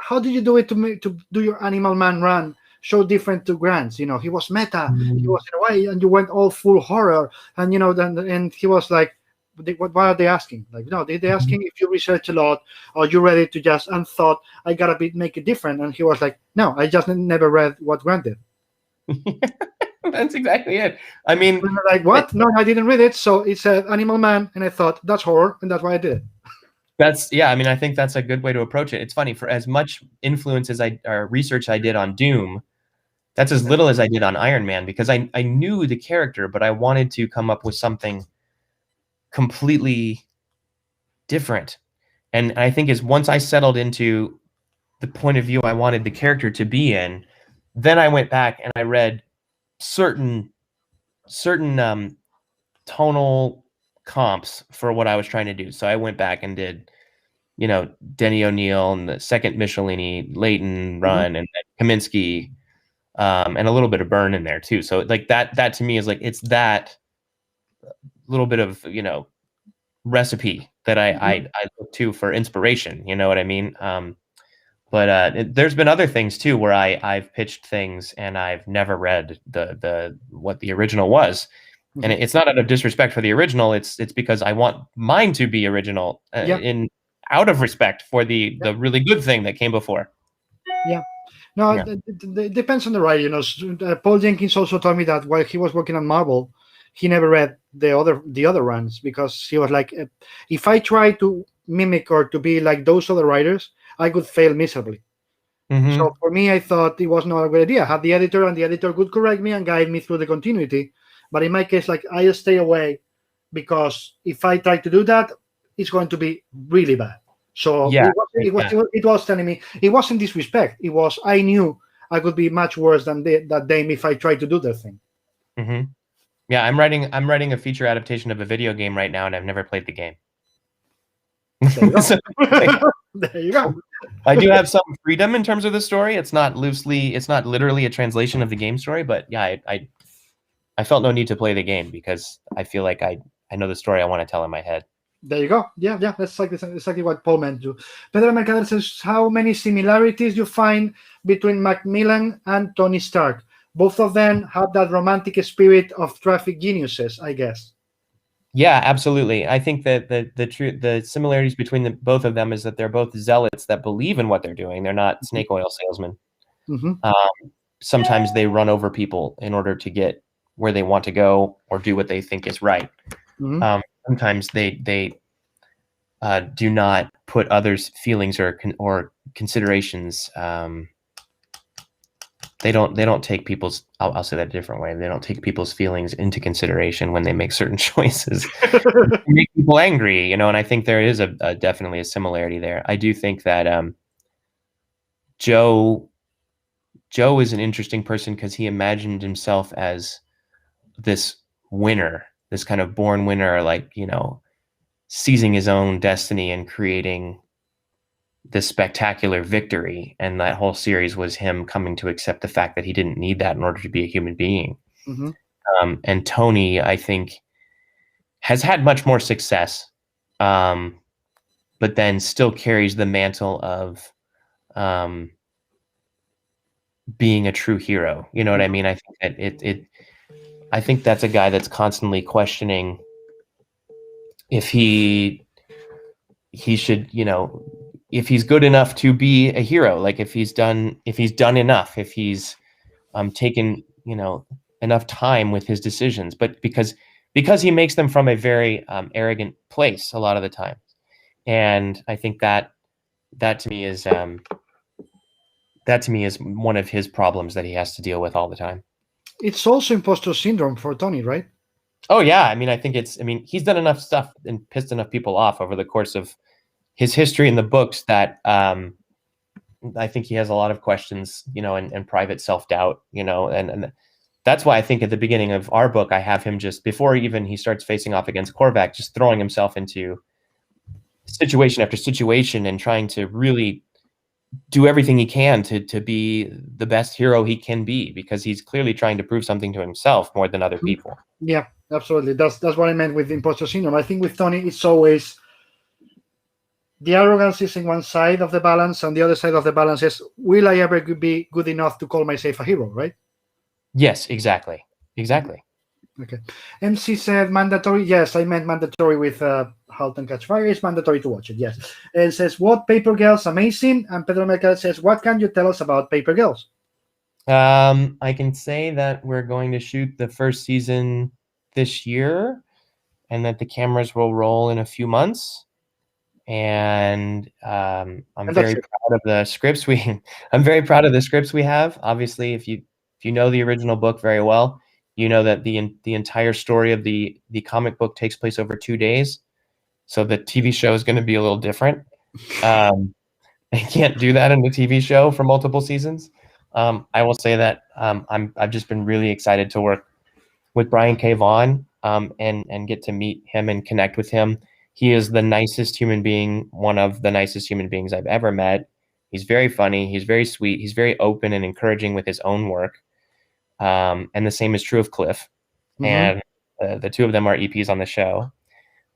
how did you do it to do your Animal Man run so different to Grant's? He was meta, he was in a way, and you went all full horror, and and he was like, what are they asking? Like, no, they're asking if you research a lot or you're ready to just thought I gotta make it different." And he was like, "No, I just never read what Grant did." That's exactly it. I mean, like, what? No, I didn't read it. So it's an Animal Man, and I thought that's horror, and that's why I did it. I mean, I think that's a good way to approach it. It's funny, for as much influence as or research I did on Doom, that's as little as I did on Iron Man, because I knew the character, but I wanted to come up with something completely different. And I think once I settled into the point of view I wanted the character to be in, then I went back and I read certain tonal comps for what I was trying to do. So I went back and did, Denny O'Neil and the second Michelini, Leighton run, and Kaminsky, and a little bit of Byrne in there too. So like that to me is like, it's that little bit of, recipe that I look to for inspiration. You know what I mean? But there's been other things too, where I've pitched things and I've never read what the original was. And it's not out of disrespect for the original. It's because I want mine to be original in out of respect for the really good thing that came before. Yeah. No, it depends on the writer. You know, Paul Jenkins also told me that while he was working on Marvel, he never read the other runs because he was like, if I try to mimic or to be like those other writers, I could fail miserably. So for me, I thought it was not a good idea. I had the editor, and the editor could correct me and guide me through the continuity. But in my case, like, I stay away because if I try to do that, it's going to be really bad. So it was telling me, it wasn't disrespect. It was, I knew I could be much worse than that them if I tried to do their thing. Yeah, I'm writing a feature adaptation of a video game right now, and I've never played the game. There you go. There you go. I do have some freedom in terms of the story. It's not literally a translation of the game story, but yeah, I felt no need to play the game because I feel like I know the story I want to tell in my head. There you go. Yeah, that's exactly what Paul meant to. Pedro Mercader says, how many similarities you find between Macmillan and Tony Stark? Both of them have that romantic spirit of traffic geniuses, I guess. Yeah, absolutely. I think that the similarities between both of them is that they're both zealots that believe in what they're doing. They're not snake oil salesmen. Sometimes they run over people in order to get where they want to go or do what they think is right. Sometimes they do not put others' feelings or considerations. They don't take people's. I'll say that a different way. They don't take people's feelings into consideration when they make certain choices. Make people angry, and I think there is definitely a similarity there. I do think that Joe is an interesting person because he imagined himself as this winner, this kind of born winner, like seizing his own destiny and creating this spectacular victory, and that whole series was him coming to accept the fact that he didn't need that in order to be a human being. And Tony, I think, has had much more success, but then still carries the mantle of being a true hero. You know what I mean? I think that I think that's a guy that's constantly questioning if he should, if he's good enough to be a hero, like if he's done enough, if he's taken, enough time with his decisions, but because he makes them from a very arrogant place a lot of the time. And I think that to me is one of his problems that he has to deal with all the time. It's also imposter syndrome for Tony, right? Oh yeah. I think he's done enough stuff and pissed enough people off over the course of his history in the books that I think he has a lot of questions, and private self-doubt, and that's why I think at the beginning of our book, I have him just before even he starts facing off against Korvac, just throwing himself into situation after situation and trying to really do everything he can to be the best hero he can be, because he's clearly trying to prove something to himself more than other people. Yeah, absolutely. That's what I meant with imposter syndrome. I think with Tony, it's always the arrogance is in one side of the balance, and the other side of the balance is, will I ever be good enough to call myself a hero, right? Yes, exactly. Okay. MC said mandatory. Yes, I meant mandatory with Halt and Catch Fire. It's mandatory to watch it, yes. And says, what Paper Girls? Amazing. And Pedro Mercado says, what can you tell us about Paper Girls? I can say that we're going to shoot the first season this year, and that the cameras will roll in a few months. And I'm very proud of the scripts I'm very proud of the scripts we have. Obviously, if you know the original book very well, you know that the entire story of the comic book takes place over 2 days. So the TV show is going to be a little different. I can't do that in the TV show for multiple seasons. I will say that I've just been really excited to work with Brian K. Vaughan and get to meet him and connect with him. He is the nicest human being, one of the nicest human beings I've ever met. He's very funny. He's very sweet. He's very open and encouraging with his own work. And the same is true of Cliff. And the two of them are EPs on the show.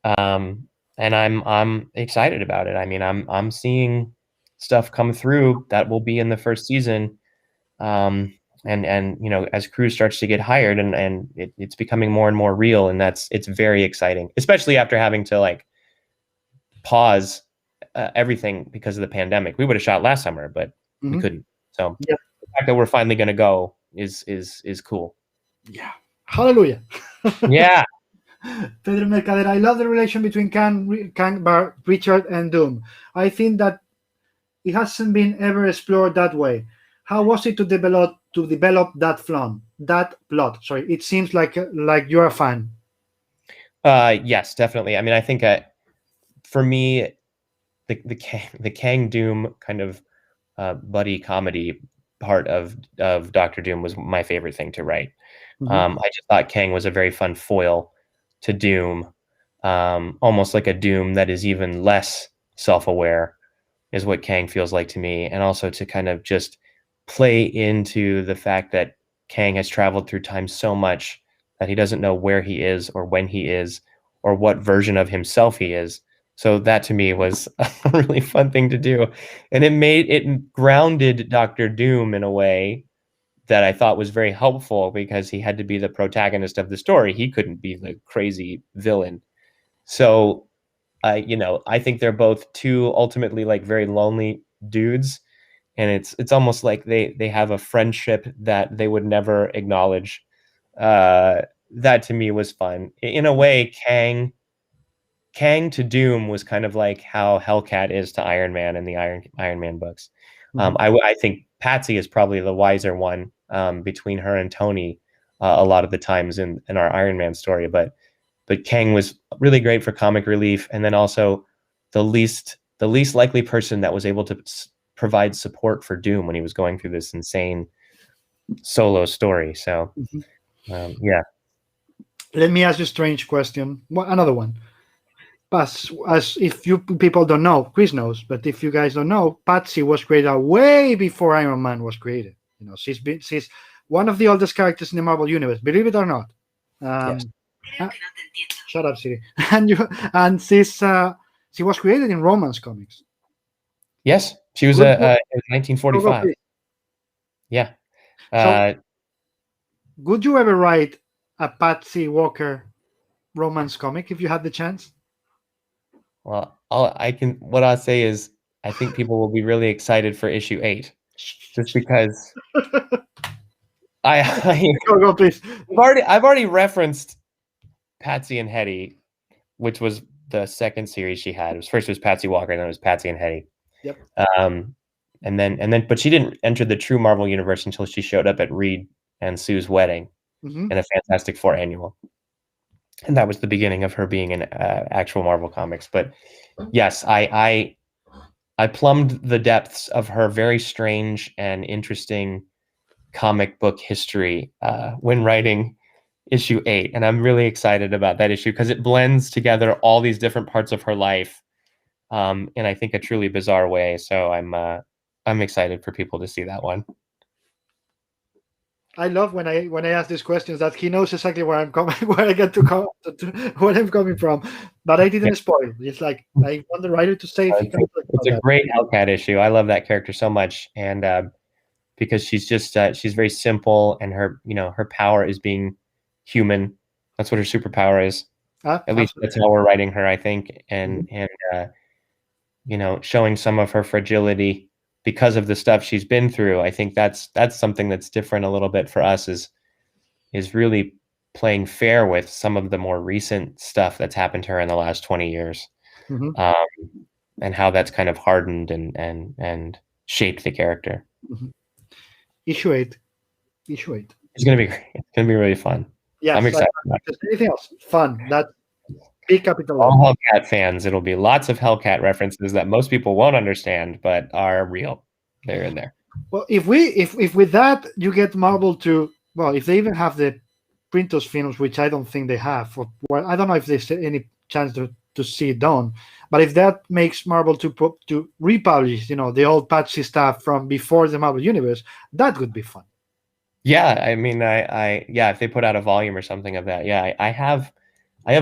And I'm excited about it. I mean, I'm seeing stuff come through that will be in the first season. and you know, as crew starts to get hired, and it's becoming more and more real, and it's very exciting, especially after having to like pause everything because of the pandemic. We would have shot last summer, but we couldn't. So Yeah. the fact that we're finally going to go is cool. Yeah. Hallelujah. Yeah. Pedro Mercader, I love the relation between Richard, and Doom. I think that it hasn't been ever explored that way. How was it to develop that plot? Sorry, it seems like you're a fan. Yes, definitely. I mean, I think for me, the Kang Doom kind of buddy comedy part of Doctor Doom was my favorite thing to write. I just thought Kang was a very fun foil to Doom, almost like a Doom that is even less self-aware, is what Kang feels like to me, and also to kind of just play into the fact that Kang has traveled through time so much that he doesn't know where he is or when he is or what version of himself he is. So that to me was a really fun thing to do, and it grounded Doctor Doom in a way that I thought was very helpful because he had to be the protagonist of the story. He couldn't be the crazy villain. So you know, I think they're both two ultimately like very lonely dudes, and it's almost like they have a friendship that they would never acknowledge. That to me was fun. In a way, Kang to Doom was kind of like how Hellcat is to Iron Man in the Iron Man books. I think Patsy is probably the wiser one between her and Tony a lot of the times in our Iron Man story, but Kang was really great for comic relief, and then also the least likely person that was able to provide support for Doom when he was going through this insane solo story. So yeah. Let me ask you a strange question. Another one. As if you people don't know, Chris knows, but if you guys don't know, Patsy was created way before Iron Man was created. You know, she's one of the oldest characters in the Marvel universe, believe it or not. Yes. Shut up, Siri. And she was created in romance comics. Yes, she was in 1945. Yeah. So, would you ever write a Patsy Walker romance comic if you had the chance? Well, what I'll say is I think people will be really excited for issue 8, just because Go, please. I've already referenced Patsy and Hetty, which was the second series she had. It was Patsy Walker, and then it was Patsy and Hetty. Yep. And then, but she didn't enter the true Marvel universe until she showed up at Reed and Sue's wedding in a Fantastic Four annual, and that was the beginning of her being in actual Marvel comics. But yes, I plumbed the depths of her very strange and interesting comic book history when writing issue 8, and I'm really excited about that issue because it blends together all these different parts of her life in I think a truly bizarre way. So I'm excited for people to see that one. I love when I ask these questions that he knows exactly where I'm coming, where I get to come, where I'm coming from, but I didn't spoil. It's like I want the writer to say if he can. It's a great Hellcat issue. I love that character so much, and because she's just she's very simple, and her her power is being human. That's what her superpower is. At least that's how we're writing her, I think, and showing some of her fragility because of the stuff she's been through. I think that's something that's different a little bit for us is really playing fair with some of the more recent stuff that's happened to her in the last 20 years, and how that's kind of hardened and shaped the character. Issue 8. It's gonna be great. It's gonna be really fun. Yeah, I'm excited. Anything else? Fun. That big capital. All Hellcat fans, it'll be lots of Hellcat references that most people won't understand, but are real. They're in there. Well, if with that you get Marvel to, well, if they even have the Printos films, which I don't think they have, or well, I don't know if there's any chance to see it done, but if that makes Marvel to republish, the old Patsy stuff from before the Marvel universe, that would be fun. Yeah, I mean, if they put out a volume or something of that, yeah, I have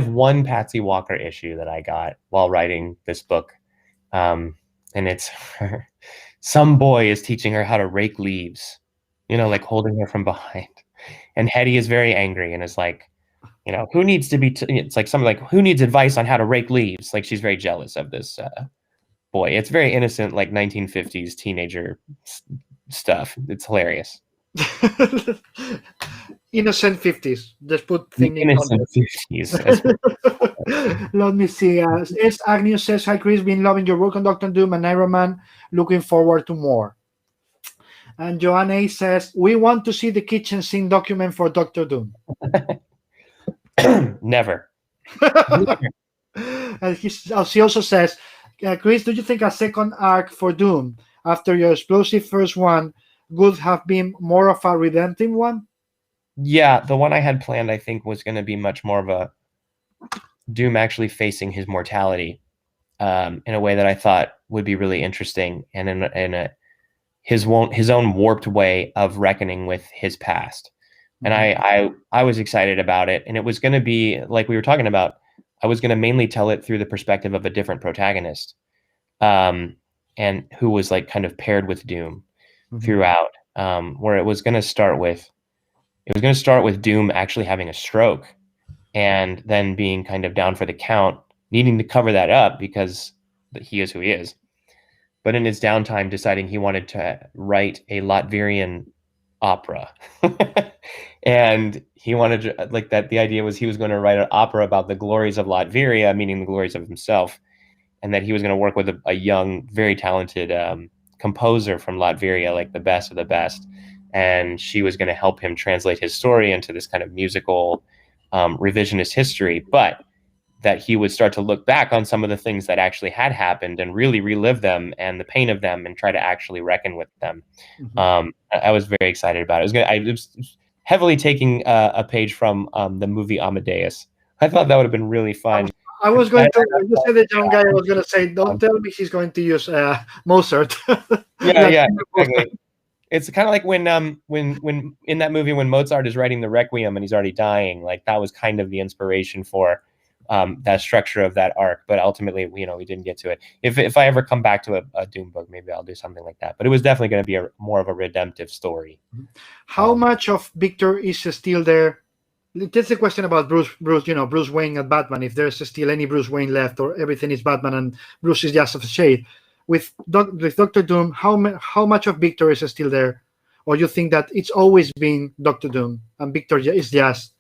one Patsy Walker issue that I got while writing this book, and it's some boy is teaching her how to rake leaves like holding her from behind. And Hetty is very angry and is like, who needs to be, it's like something like, who needs advice on how to rake leaves? Like she's very jealous of this boy. It's very innocent, like 1950s teenager stuff. It's hilarious. Innocent 50s. Just put The thing in innocent context. 50s. Let me see. S. Agnew says, "Hi Chris, been loving your work on Doctor Doom and Iron Man. Looking forward to more." And Joanne A says, "We want to see the kitchen scene document for Doctor Doom." Never. And she also says, "Chris, do you think a second arc for Doom after your explosive first one would have been more of a redemptive one?" Yeah, the one I had planned, I think, was going to be much more of a Doom actually facing his mortality in a way that I thought would be really interesting, and in his own warped way of reckoning with his past. And I was excited about it, and it was going to be like we were talking about. I was going to mainly tell it through the perspective of a different protagonist, and who was like kind of paired with Doom throughout. Where it was going to start with Doom actually having a stroke, and then being kind of down for the count, needing to cover that up because he is who he is. But in his downtime, deciding he wanted to write a Latvian opera. And he wanted to, like that. The idea was he was going to write an opera about the glories of Latveria, meaning the glories of himself, and that he was going to work with a young, very talented composer from Latveria, like the best of the best. And she was going to help him translate his story into this kind of musical revisionist history, but that he would start to look back on some of the things that actually had happened and really relive them and the pain of them and try to actually reckon with them. I was very excited about it. I was heavily taking a page from the movie Amadeus. I thought that would have been really fun. I was going to, when you said the young guy, I was going to say, don't tell me he's going to use Mozart. Yeah, exactly. It's kind of like when in that movie when Mozart is writing the Requiem and he's already dying, like that was kind of the inspiration for that structure of that arc. But ultimately, we didn't get to it. If I ever come back to a Doom book, maybe I'll do something like that. But it was definitely going to be more of a redemptive story. How much of Victor is still there? That's the question about Bruce Wayne and Batman. If there's still any Bruce Wayne left, or everything is Batman and Bruce is just a shade. With Doctor Doom, how much of Victor is still there, or you think that it's always been Doctor Doom and Victor is just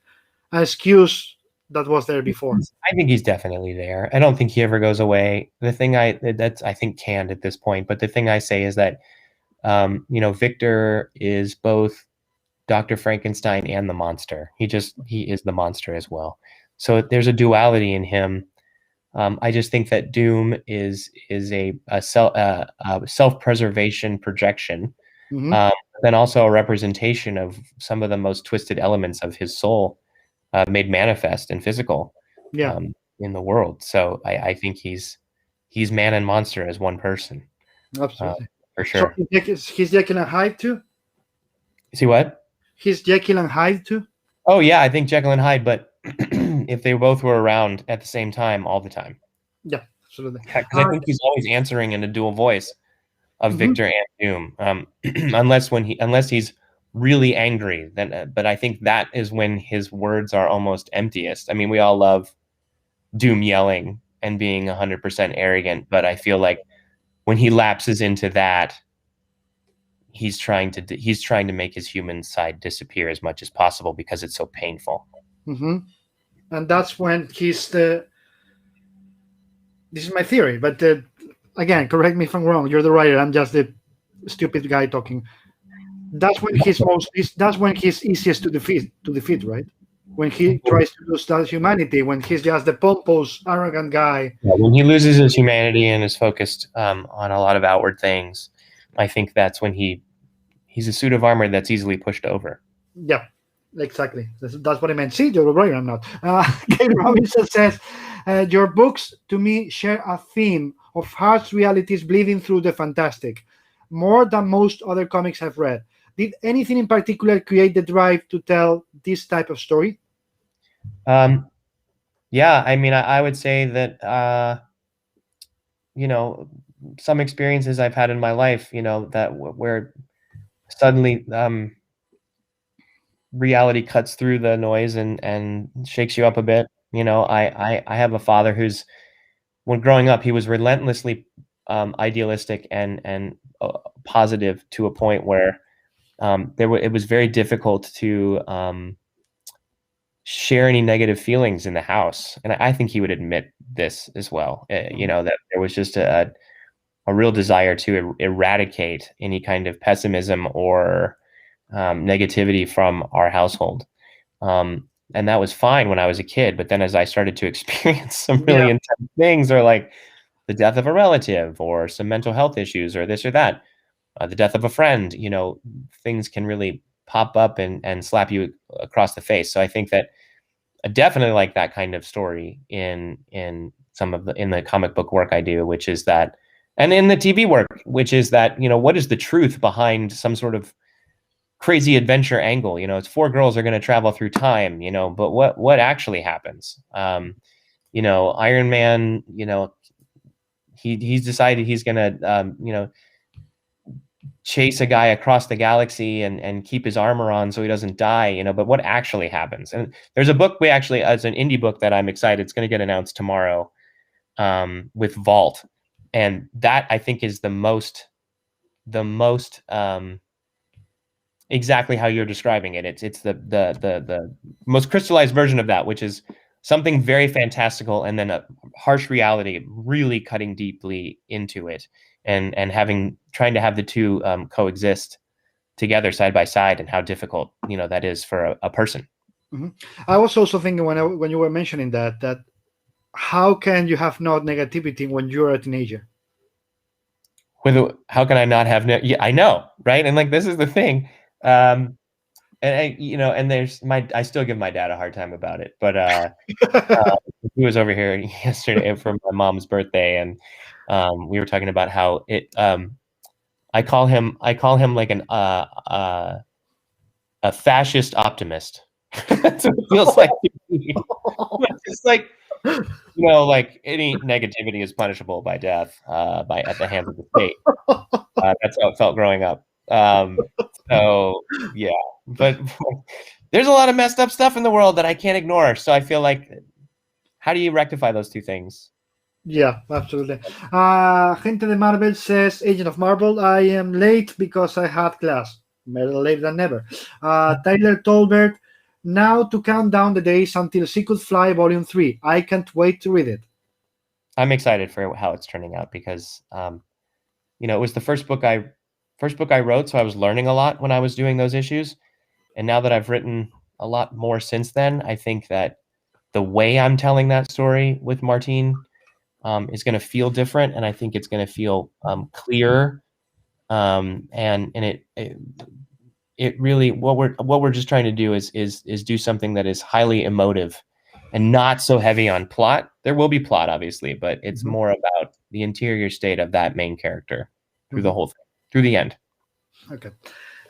an excuse that was there before? I think he's definitely there. I don't think he ever goes away. The thing that's I think canned at this point, but the thing I say is that Victor is both Dr. Frankenstein and the monster. He is the monster as well. So there's a duality in him. I just think that Doom is a self-preservation projection, then also a representation of some of the most twisted elements of his soul made manifest and physical in the world. So I think he's man and monster as one person. Absolutely. For sure. So he's Jekyll and Hyde too? See what? He's Jekyll and Hyde too? Oh yeah, I think Jekyll and Hyde, but if they both were around at the same time all the time. Yeah, absolutely. Yeah, because I think he's always answering in a dual voice of Victor and Doom, unless he's really angry. Then, but I think that is when his words are almost emptiest. I mean, we all love Doom yelling and being 100% arrogant, but I feel like when he lapses into that, he's trying to make his human side disappear as much as possible because it's so painful. And that's when he's this is my theory, but again, correct me if I'm wrong. You're the writer. I'm just the stupid guy talking. That's when he's easiest to defeat, right? When he tries to lose that humanity, when he's just the pompous, arrogant guy. Yeah, when he loses his humanity and is focused on a lot of outward things, I think that's when he's a suit of armor that's easily pushed over. Yeah, exactly. That's what I meant. See, you're right. I'm not. Gabe Robinson says, your books, to me, share a theme of harsh realities bleeding through the fantastic, more than most other comics I've read. Did anything in particular create the drive to tell this type of story? Yeah, I mean, I would say that, some experiences I've had in my life, that where suddenly reality cuts through the noise and shakes you up a bit. You know, I have a father who's, when growing up, he was relentlessly idealistic and positive to a point where it was very difficult to share any negative feelings in the house. And I think he would admit this as well. You know, that there was just a real desire to eradicate any kind of pessimism or negativity from our household. And that was fine when I was a kid. But then as I started to experience some really Yeah. intense things, or like the death of a relative or some mental health issues or this or that, the death of a friend, you know, things can really pop up and slap you across the face. So I think that I definitely like that kind of story in some of the comic book work I do, which is that, and in the TV work, which is that, you know, what is the truth behind some sort of crazy adventure angle? You know, it's four girls are going to travel through time, you know, but what actually happens? You know, Iron Man, you know, he's decided he's going to, you know, chase a guy across the galaxy and keep his armor on so he doesn't die, you know, but what actually happens? And there's a book it's an indie book that I'm excited. It's going to get announced tomorrow, with Vault. And that I think is the most, exactly how you're describing it. It's the most crystallized version of that, which is something very fantastical and then a harsh reality really cutting deeply into it, and trying to have the two coexist together side by side, and how difficult, you know, that is for a person. I was also thinking when you were mentioning that how can you have not negativity when you're a teenager? How can I not have yeah, I know, right? And like, this is the thing. And you know, and I still give my dad a hard time about it, but he was over here yesterday for my mom's birthday, and we were talking about how I call him like a fascist optimist. That's what it feels like to me. It's like, you know, like any negativity is punishable by death, at the hands of the state. That's how it felt growing up. So yeah, but there's a lot of messed up stuff in the world that I can't ignore. So I feel like, how do you rectify those two things? Yeah, absolutely. Gente de Marvel says, Agent of Marvel, I am late because I had class. Better late than never. Tyler Tolbert, now to count down the days until She Could Fly Volume 3. I can't wait to read it. I'm excited for how it's turning out because, you know, it was the first book I wrote, so I was learning a lot when I was doing those issues. And now that I've written a lot more since then, I think that the way I'm telling that story with Martine is going to feel different, and I think it's going to feel clearer. And it really, what we're just trying to do is do something that is highly emotive and not so heavy on plot. There will be plot, obviously, but it's more about the interior state of that main character through the whole thing, through the end. Okay.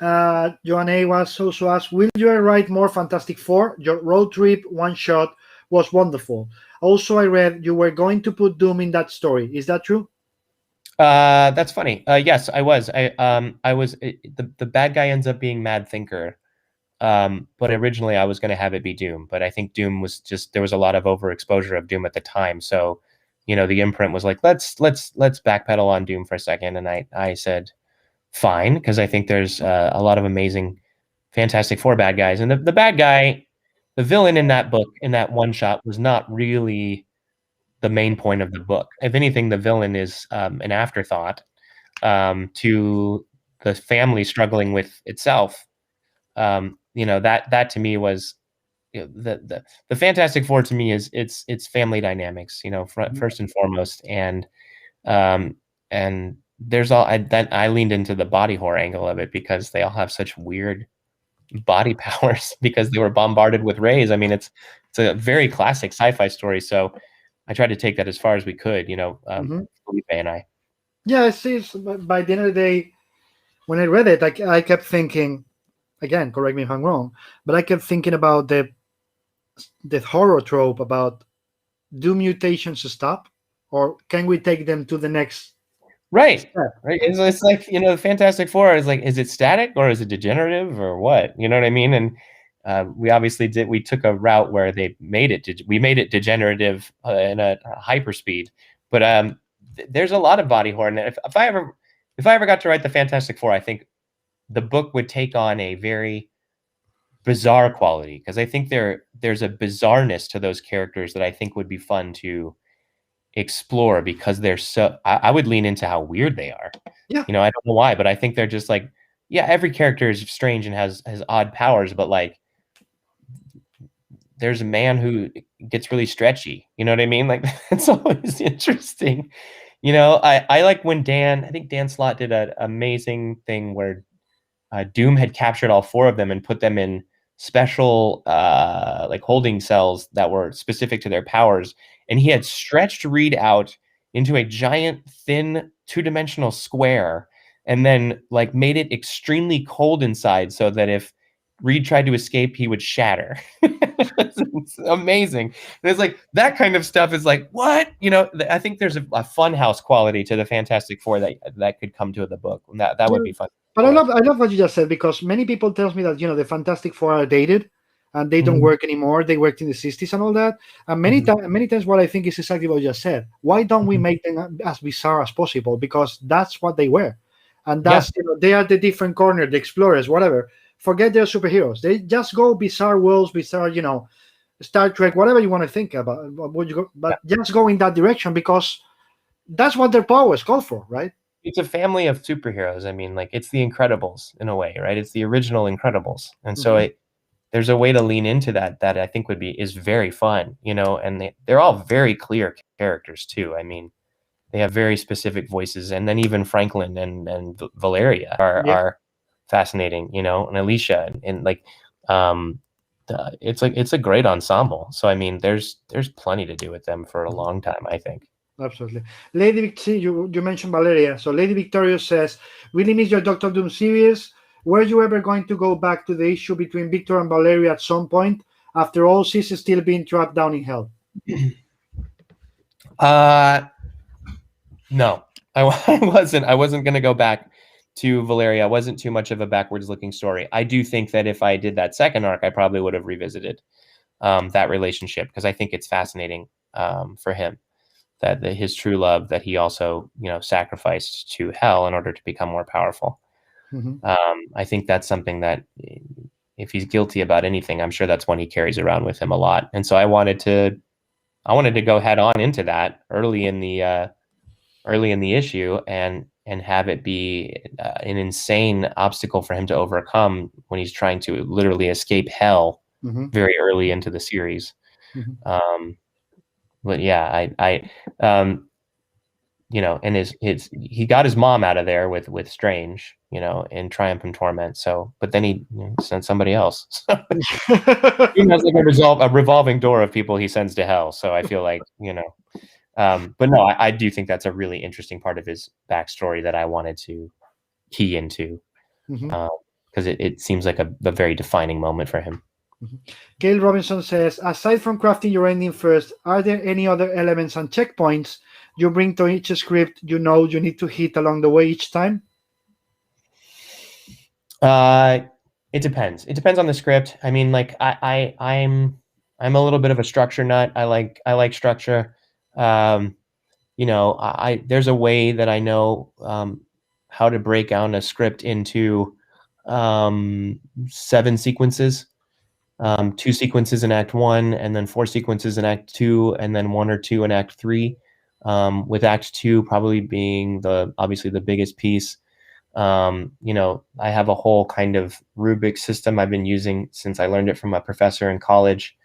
Joanne was also asked, will you write more Fantastic Four? Your road trip one shot was wonderful. Also, I read you were going to put Doom in that story. Is that true? That's funny. Yes, I was. I was. The bad guy ends up being Mad Thinker. But originally I was going to have it be Doom, but I think Doom was just, there was a lot of overexposure of Doom at the time. So, you know, the imprint was like, let's backpedal on Doom for a second. And I said, fine. Cause I think there's a lot of amazing Fantastic Four bad guys. And the bad guy, the villain in that book, in that one shot, was not really the main point of the book. If anything, the villain is an afterthought to the family struggling with itself. You know, that to me was, you know, the Fantastic Four to me is it's family dynamics, you know, first and foremost, and there's I leaned into the body horror angle of it because they all have such weird body powers because they were bombarded with rays. I mean, it's a very classic sci-fi story, so I tried to take that as far as we could, you know, Felipe and I. Yeah, I see. By the end of the day, when I read it, I kept thinking, again, correct me if I'm wrong, but I kept thinking about the horror trope about, do mutations stop, or can we take them to the next Right. step? Right. It's like, you know, the Fantastic Four is like, is it static or is it degenerative or what? You know what I mean? And we obviously did. We took a route where we made it degenerative in a hyperspeed. But there's a lot of body horror. And if I ever got to write the Fantastic Four, I think the book would take on a very bizarre quality, because I think there's a bizarreness to those characters that I think would be fun to explore, because they're so. I would lean into how weird they are. Yeah. I don't know why, but I think they're just like, yeah, every character is strange and has odd powers, but like, there's a man who gets really stretchy. You know what I mean? Like, it's always interesting. I like when I think Dan Slott did an amazing thing where Doom had captured all 4 of them and put them in special like holding cells that were specific to their powers. And he had stretched Reed out into a giant, thin, 2-dimensional square, and then like made it extremely cold inside, so that if Reed tried to escape, he would shatter. It's amazing. And it's like that kind of stuff is like, what? I think there's a fun house quality to the Fantastic Four that could come to the book. And that would be fun. But I love what you just said, because many people tells me that the Fantastic Four are dated and they don't work anymore. They worked in the 60s and all that. And many times what I think is exactly what you just said. Why don't we make them as bizarre as possible? Because that's what they were. And that's they are the different corner, the explorers, whatever. Forget their superheroes. They just go bizarre worlds, bizarre, Star Trek, whatever you want to think about. Just go in that direction, because that's what their powers call for, right? It's a family of superheroes. I mean, like, it's the Incredibles in a way, right? It's the original Incredibles. And so there's a way to lean into that I think is very fun, and they're all very clear characters too. I mean, they have very specific voices. And then even Franklin and Valeria are fascinating, and Alicia, and like, it's a great ensemble. So I mean, there's plenty to do with them for a long time, I think. Absolutely. Lady you mentioned Valeria. So Lady Victoria says, really miss your Doctor Doom series. Were you ever going to go back to the issue between Victor and Valeria at some point? After all, she's still being trapped down in hell. No, I wasn't going to go back to Valeria. It wasn't too much of a backwards looking story. I do think that if I did that second arc, I probably would have revisited that relationship, because I think it's fascinating for him, that his true love that he also, sacrificed to hell in order to become more powerful. I think that's something that, if he's guilty about anything, I'm sure that's one he carries around with him a lot. And so I wanted to go head on into that early in the issue, and have it be an insane obstacle for him to overcome when he's trying to literally escape hell very early into the series. But yeah, and he got his mom out of there with Strange, in Triumph and Torment. So, but then he sent somebody else. So he has like a revolving door of people he sends to hell. So I feel like, but no, I do think that's a really interesting part of his backstory that I wanted to key into, because it seems like a very defining moment for him. Gail Robinson says, aside from crafting your ending first, are there any other elements and checkpoints you bring to each script you need to hit along the way each time? It depends. It depends on the script. I mean, like, I'm a little bit of a structure nut. I like structure. There's a way that I know how to break down a script into 7 sequences. 2 sequences in Act 1, and then 4 sequences in Act 2, and then 1 or 2 in Act 3. With Act 2 probably being obviously the biggest piece. I have a whole kind of rubric system I've been using since I learned it from a professor in college.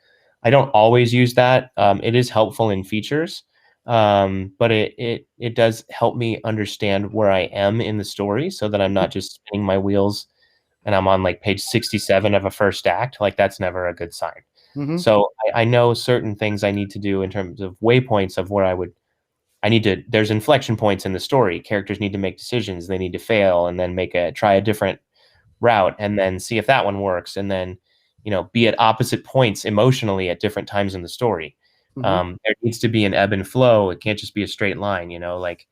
I don't always use that. It is helpful in features, but it does help me understand where I am in the story, so that I'm not just spinning my wheels and I'm on like page 67 of a first act. Like, that's never a good sign. So I know certain things I need to do in terms of waypoints of where there's inflection points in the story. Characters need to make decisions. They need to fail and then try a different route, and then see if that one works. And then, be at opposite points emotionally at different times in the story. There needs to be an ebb and flow. It can't just be a straight line, like,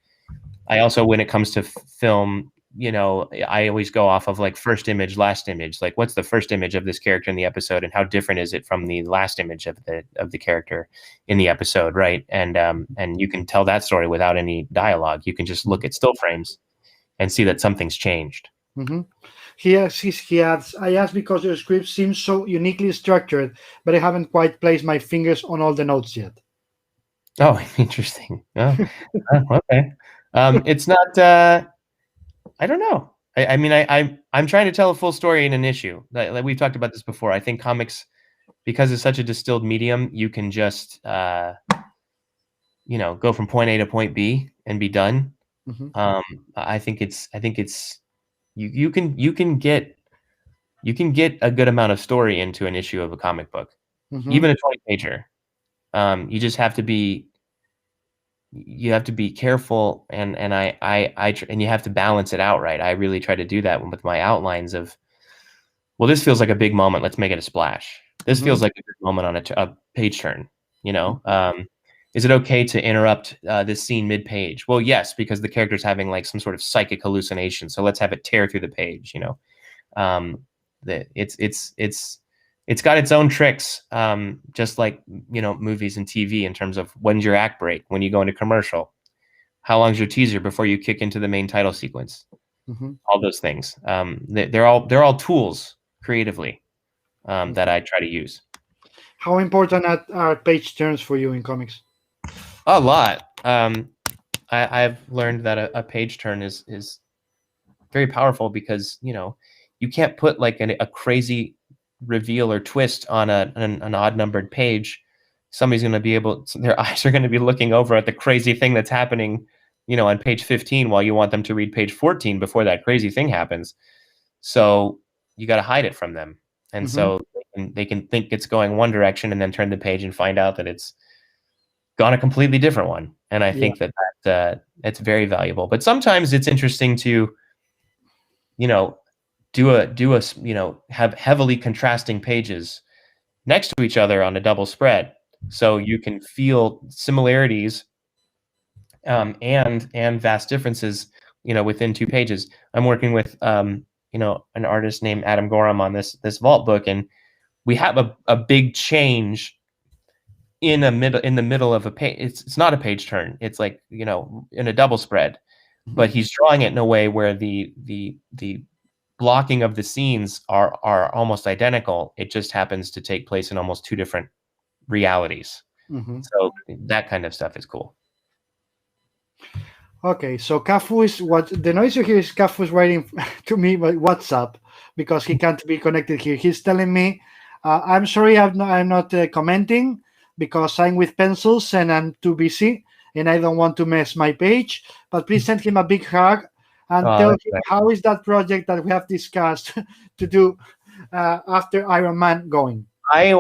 I also, when it comes to film, I always go off of like first image, last image. Like, what's the first image of this character in the episode, and how different is it from the last image of the character in the episode, right? And you can tell that story without any dialogue. You can just look at still frames and see that something's changed. Mm-hmm. He adds, I asked because your script seems so uniquely structured, but I haven't quite placed my fingers on all the notes yet. Oh, interesting. Oh, okay. It's not. I don't know. I mean, I'm trying to tell a full story in an issue. Like we've talked about this before. I think comics, because it's such a distilled medium, you can just go from point A to point B and be done. Mm-hmm. I think it's you can get a good amount of story into an issue of a comic book, Mm-hmm. even a 20-pager. You just have to be careful, and you have to balance it out right. I really try to do that with my outlines of, well, this feels like a big moment, let's make it a splash. This Mm-hmm. feels like a good moment on a page turn. Is it okay to interrupt this scene mid-page? Well, yes, because the character's having like some sort of psychic hallucination, so let's have it tear through the page. It's got its own tricks, just like movies and TV, in terms of when's your act break, when you go into commercial, how long's your teaser before you kick into the main title sequence. Mm-hmm. All those things, they're all tools creatively that I try to use. How important are page turns for you in comics? A lot. I've learned that a page turn is very powerful, because you can't put like a crazy reveal or twist on an odd numbered page. Somebody's going to be their eyes are going to be looking over at the crazy thing that's happening on page 15, while you want them to read page 14 before that crazy thing happens. So you got to hide it from them, and Mm-hmm. so they can think it's going one direction and then turn the page and find out that it's gone a completely different one. And I think that it's very valuable. But sometimes it's interesting to have heavily contrasting pages next to each other on a double spread, so you can feel similarities and vast differences within two pages. I'm working with an artist named Adam Gorham on this Vault book, and we have a big change in the middle of a page. It's not a page turn, it's like in a double spread, but he's drawing it in a way where the blocking of the scenes are almost identical. It just happens to take place in almost two different realities. Mm-hmm. So that kind of stuff is cool. Okay, so Kafu is what the noise you hear is Kafu is writing to me by WhatsApp because he can't be connected here. He's telling me, "I'm sorry, I'm not commenting because I'm with pencils and I'm too busy and I don't want to mess my page. But please send him a big hug and tell him how is that project that we have discussed to do after Iron Man going." I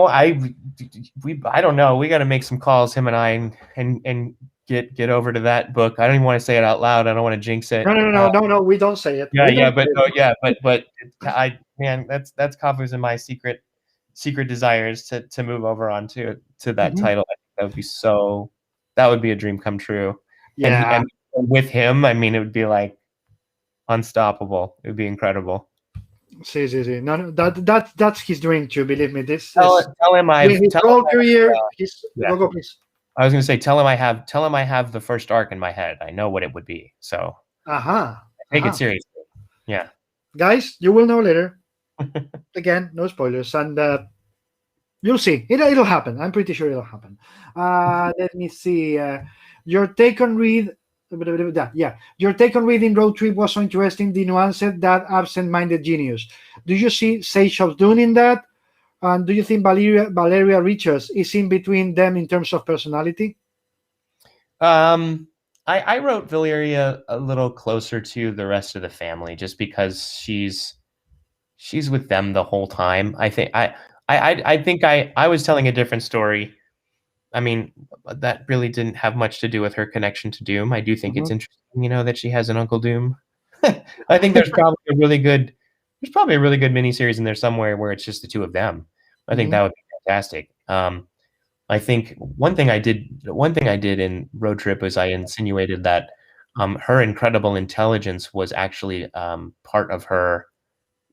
don't know. We got to make some calls, him and I, and get over to that book. I don't even want to say it out loud. I don't want to jinx it. No, we don't say it. But that's Kafu's and my secret desires to move over onto that title. I think that would be a dream come true. Yeah. And with him, I mean, it would be like unstoppable. It would be incredible. See. No, that's his dream too. Believe me. Tell him his whole career. Go, please. I was going to say, tell him I have the first arc in my head. I know what it would be. So take it seriously. Yeah. Guys, you will know later. Again, no spoilers, and you'll see. It'll happen. I'm pretty sure it'll happen. Let me see. Your take on Reed. Yeah, your take on reading Road Trip was so interesting. The nuance that absent-minded genius. Do you see Sage of Dune in that? And do you think Valeria Richards is in between them in terms of personality? I wrote Valeria a little closer to the rest of the family, just because she's with them the whole time. I think I was telling a different story. I mean, that really didn't have much to do with her connection to Doom. I do think it's interesting, that she has an Uncle Doom. I think there's probably a really good miniseries in there somewhere where it's just the two of them. I think that would be fantastic. I think one thing I did in Road Trip was I insinuated that her incredible intelligence was actually part of her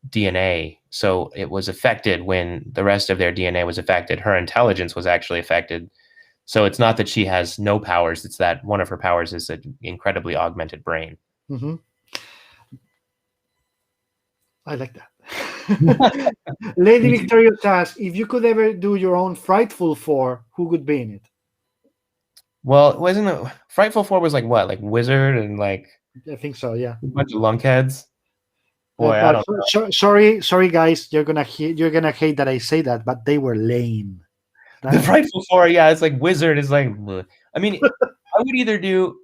DNA. So it was affected when the rest of their DNA was affected. Her intelligence was actually affected. So it's not that she has no powers. It's that one of her powers is an incredibly augmented brain. Mm-hmm. I like that. Lady Victoria asks, if you could ever do your own Frightful Four, who would be in it? Well, wasn't it Frightful Four was like what? Like Wizard and like I think so, yeah. a bunch of lunkheads? Boy, I don't know. Sorry, guys. You're gonna hate that I say that, but they were lame. The Frightful Four, yeah, it's like Wizard is like. Bleh. I mean, I would either do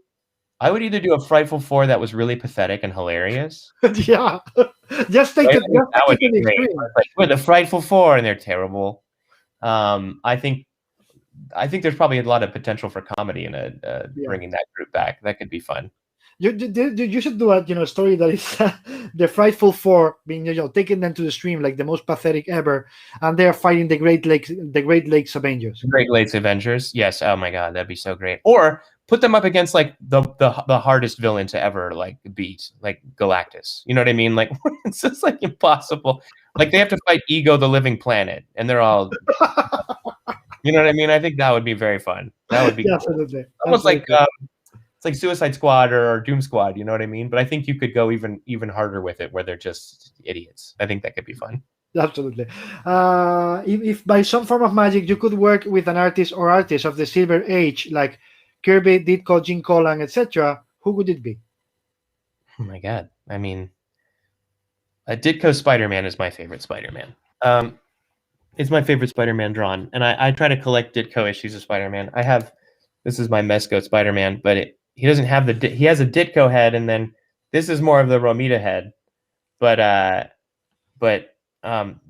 a Frightful Four that was really pathetic and hilarious. Yeah, just take right? it. That would be great. Extreme. Like, we're the Frightful Four, and they're terrible. I think there's probably a lot of potential for comedy in bringing that group back. That could be fun. You should do a story that is the Frightful Four being taking them to the stream like the most pathetic ever, and they're fighting the Great Lakes Avengers. Great Lakes Avengers, yes. Oh my God, that'd be so great. Or put them up against like the hardest villain to ever like beat, like Galactus. You know what I mean? Like it's just like impossible. Like they have to fight Ego, the Living Planet, and they're all. You know what I mean? I think that would be very fun. That would be cool. Absolutely. Almost like. It's like Suicide Squad or Doom Squad, you know what I mean? But I think you could go even harder with it, where they're just idiots. I think that could be fun. Absolutely. If by some form of magic you could work with an artist or artists of the Silver Age, like Kirby, Ditko, Gene Colan, etc., who would it be? Oh my God! I mean, Ditko Spider-Man is my favorite Spider-Man. It's my favorite Spider-Man drawn, and I try to collect Ditko issues of Spider-Man. I have. This is my Mesco Spider-Man, but he doesn't have he has a Ditko head, and then this is more of the Romita head. But the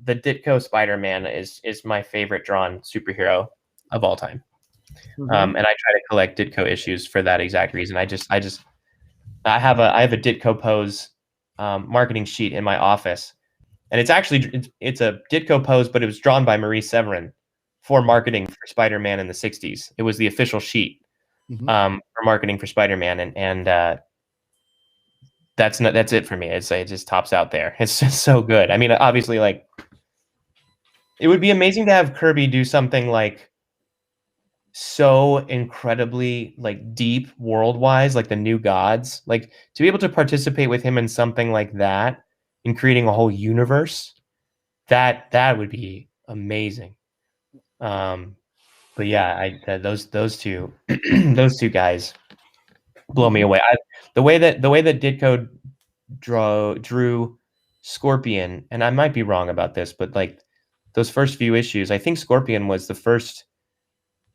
Ditko Spider-Man is my favorite drawn superhero of all time. Mm-hmm. And I try to collect Ditko issues for that exact reason. I have a Ditko pose marketing sheet in my office, and it's a Ditko pose, but it was drawn by Marie Severin for marketing for Spider-Man in the 60s. It was the official sheet for marketing for Spider-Man, and that's it for me. It just tops out there. It's just so good. I mean, obviously, like it would be amazing to have Kirby do something like so incredibly like deep world-wise, like the New Gods, like to be able to participate with him in something like that in creating a whole universe. That would be amazing. But yeah, those two those two guys blow me away. The way that Ditko drew Scorpion, and I might be wrong about this, but like those first few issues, I think Scorpion was the first.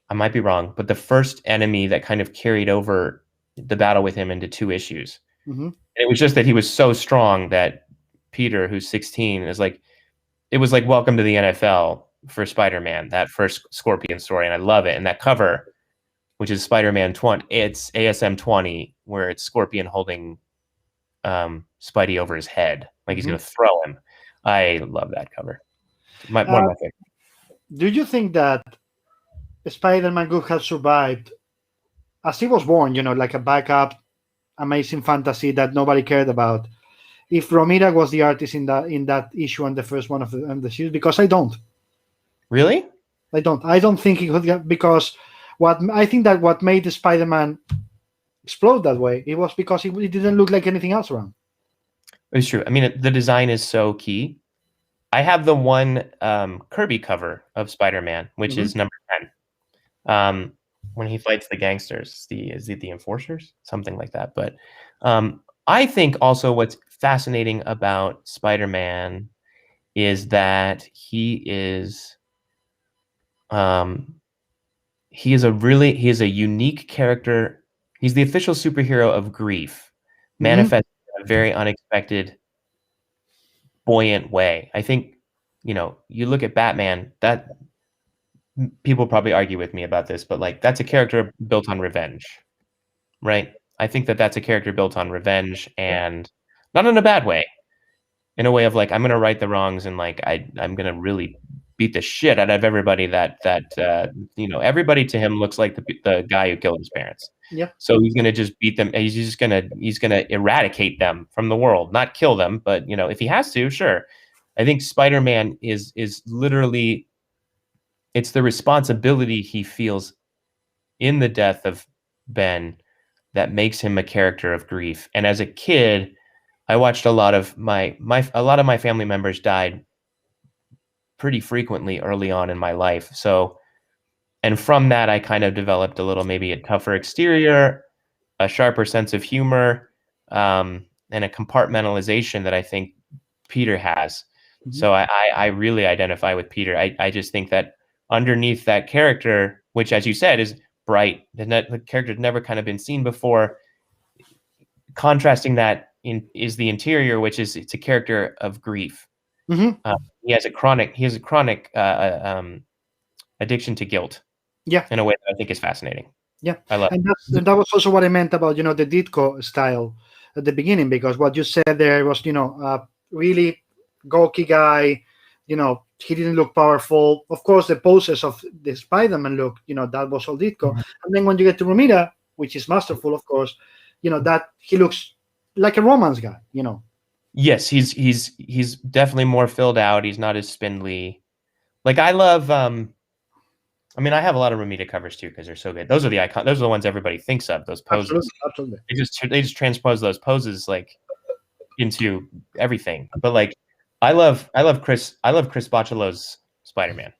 I might be wrong, but the first enemy that kind of carried over the battle with him into 2 issues. Mm-hmm. It was just that he was so strong that Peter, who's 16, is like, it was like welcome to the NFL for Spider-Man, that first Scorpion story, and I love it. And that cover, which is Spider-Man 20, it's ASM 20, where it's Scorpion holding Spidey over his head, like he's going to throw him. I love that cover. One of my favorites. Do you think that Spider-Man could have survived as he was born, like a backup, amazing fantasy that nobody cared about, if Romita was the artist in that issue and the first one of the series? Because I don't. Really? I don't think he could get, because I think that what made the Spider-Man explode that way, it was because it didn't look like anything else around. It's true. I mean, the design is so key. I have the one Kirby cover of Spider-Man, which is number 10. When he fights the gangsters, is it the Enforcers? Something like that. But I think also what's fascinating about Spider-Man is that he is a unique character. He's the official superhero of grief, manifested in a very unexpected, buoyant way. I think, you look at Batman, that people probably argue with me about this, but like that's a character built on revenge, right? I think that's a character built on revenge, and not in a bad way, in a way of like, I'm going to right the wrongs, and like I'm going to really beat the shit out of everybody that everybody to him looks like the guy who killed his parents. Yeah. So he's going to just beat them. He's going to eradicate them from the world, not kill them. But, if he has to, sure. I think Spider-Man is literally, it's the responsibility he feels in the death of Ben that makes him a character of grief. And as a kid, I watched a lot of my family members died pretty frequently early on in my life. So, and from that, I kind of developed maybe a tougher exterior, a sharper sense of humor, and a compartmentalization that I think Peter has. Mm-hmm. So I really identify with Peter. I just think that underneath that character, which, as you said, is bright, the character's never kind of been seen before. Contrasting that is the interior, which is it's a character of grief. Mm-hmm. He has a chronic addiction to guilt. Yeah. In a way that I think is fascinating. Yeah, I love and that was also what I meant about the Ditko style at the beginning, because what you said there was a really gawky guy. He didn't look powerful. Of course, the poses of the Spider-Man look, that was all Ditko. Mm-hmm. And then when you get to Romita, which is masterful, of course, that he looks like a romance guy. Yes, he's definitely more filled out. He's not as spindly. Like I love. I mean, I have a lot of Romita covers too because they're so good. Those are the icon. Those are the ones everybody thinks of. Those poses. Absolutely. They just transpose those poses like into everything. But like, I love Chris Bachalo's Spider-Man.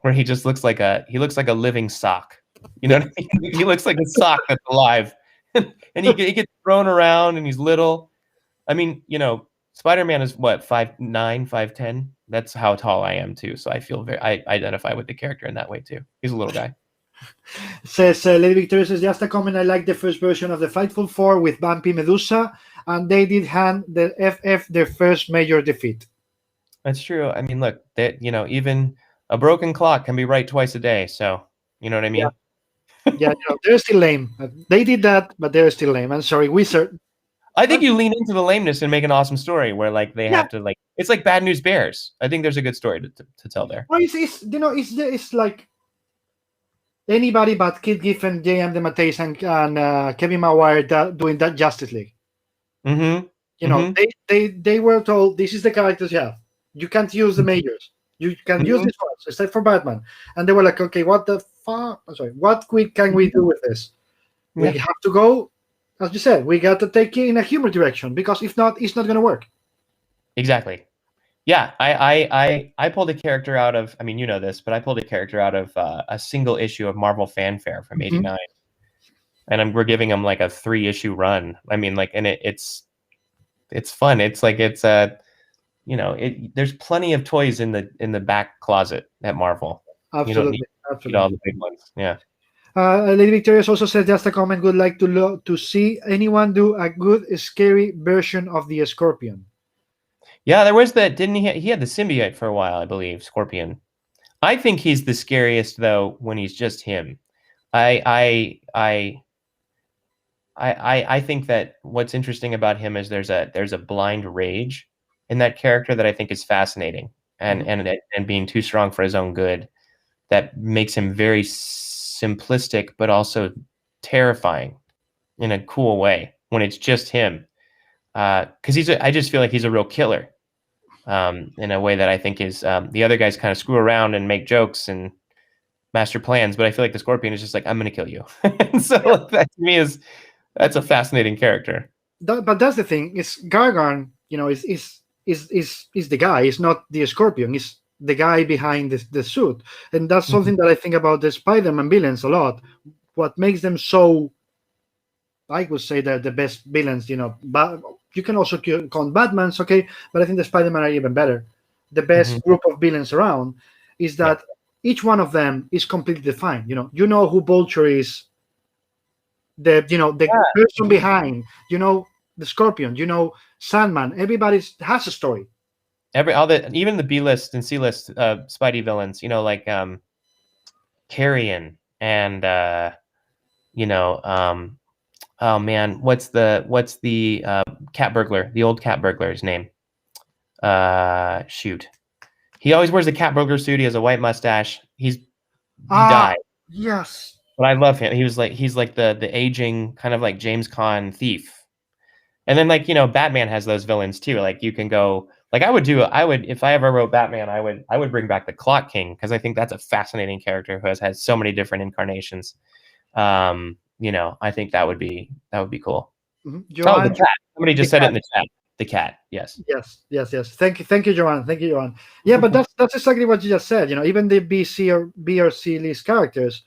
Where he just looks like a living sock. You know what I mean? He looks like a sock that's alive, and he gets thrown around, and he's little. I mean, Spider-Man is what, 5'9", 5'10"? That's how tall I am too. So I identify with the character in that way too. He's a little guy. Says Lady Victoria says, just a comment. I like the first version of the Fightful Four with Bumpy Medusa, and they did hand the FF their first major defeat. That's true. I mean, look, that even a broken clock can be right twice a day. So you know what I mean? Yeah, they're still lame. They did that, but they're still lame. I'm sorry, Wizard. I think you lean into the lameness and make an awesome story where like they have to it's like Bad News Bears. I think there's a good story to tell there. Well, it's like anybody but Kid Giffen, J.M. DeMatteis, and Kevin Maguire doing that Justice League. Mm-hmm. They were told this is the characters you have. You can't use the majors. You can use these ones except for Batman. And they were like, okay, what the fuck? I'm sorry. What can we do with this? We have to go. As you said, we got to take it in a humor direction because if not, it's not going to work. Exactly. Yeah, I pulled a character out of. I mean, you know this, but I pulled a character out of a single issue of Marvel Fanfare from '89, and we're giving him like a 3-issue run. I mean, like, and it's fun. It's like there's plenty of toys in the back closet at Marvel. Absolutely, you don't need all the big ones. Yeah. Lady Victorious also says, just a comment, would like to see anyone do a good scary version of the Scorpion. Yeah, there was that. Didn't he had the symbiote for a while, I believe, Scorpion. I think he's the scariest though when he's just him. I think that what's interesting about him is there's a blind rage in that character that I think is fascinating and being too strong for his own good that makes him very simplistic but also terrifying in a cool way when it's just him, because I just feel like he's a real killer in a way that I think is the other guys kind of screw around and make jokes and master plans, but I feel like the Scorpion is just like, I'm gonna kill you. And so that to me that's a fascinating character. But that's the thing, is Gargan is the guy. It's not the Scorpion. It's the guy behind the suit, and that's something that I think about the Spider-Man villains a lot. What makes them so, I would say, they're the best villains. But you can also count Batman's, okay, but I think the Spider-Man are even better. The best group of villains around is that each one of them is completely defined. You know who Vulture is. The person behind. The Scorpion. Sandman. Everybody has a story. Even the B-list and C-list Spidey villains, like Carrion and oh man, what's the cat burglar, the old cat burglar's name? Shoot. He always wears a cat burglar suit. He has a white mustache. He died. Yes. but I love him. He's like the aging kind of like James Caan thief. And then like, Batman has those villains too. Like you can go like I would if I ever wrote Batman, I would bring back the Clock King because I think that's a fascinating character who has had so many different incarnations. I think that would be cool. Mhm. Oh, the Joanne, cat. Somebody the just said it cat. in the chat. The cat. Yes. Yes. Thank you, Joanne. Thank you, Joanne. Yeah, but that's exactly what you just said. Even the B or C list characters,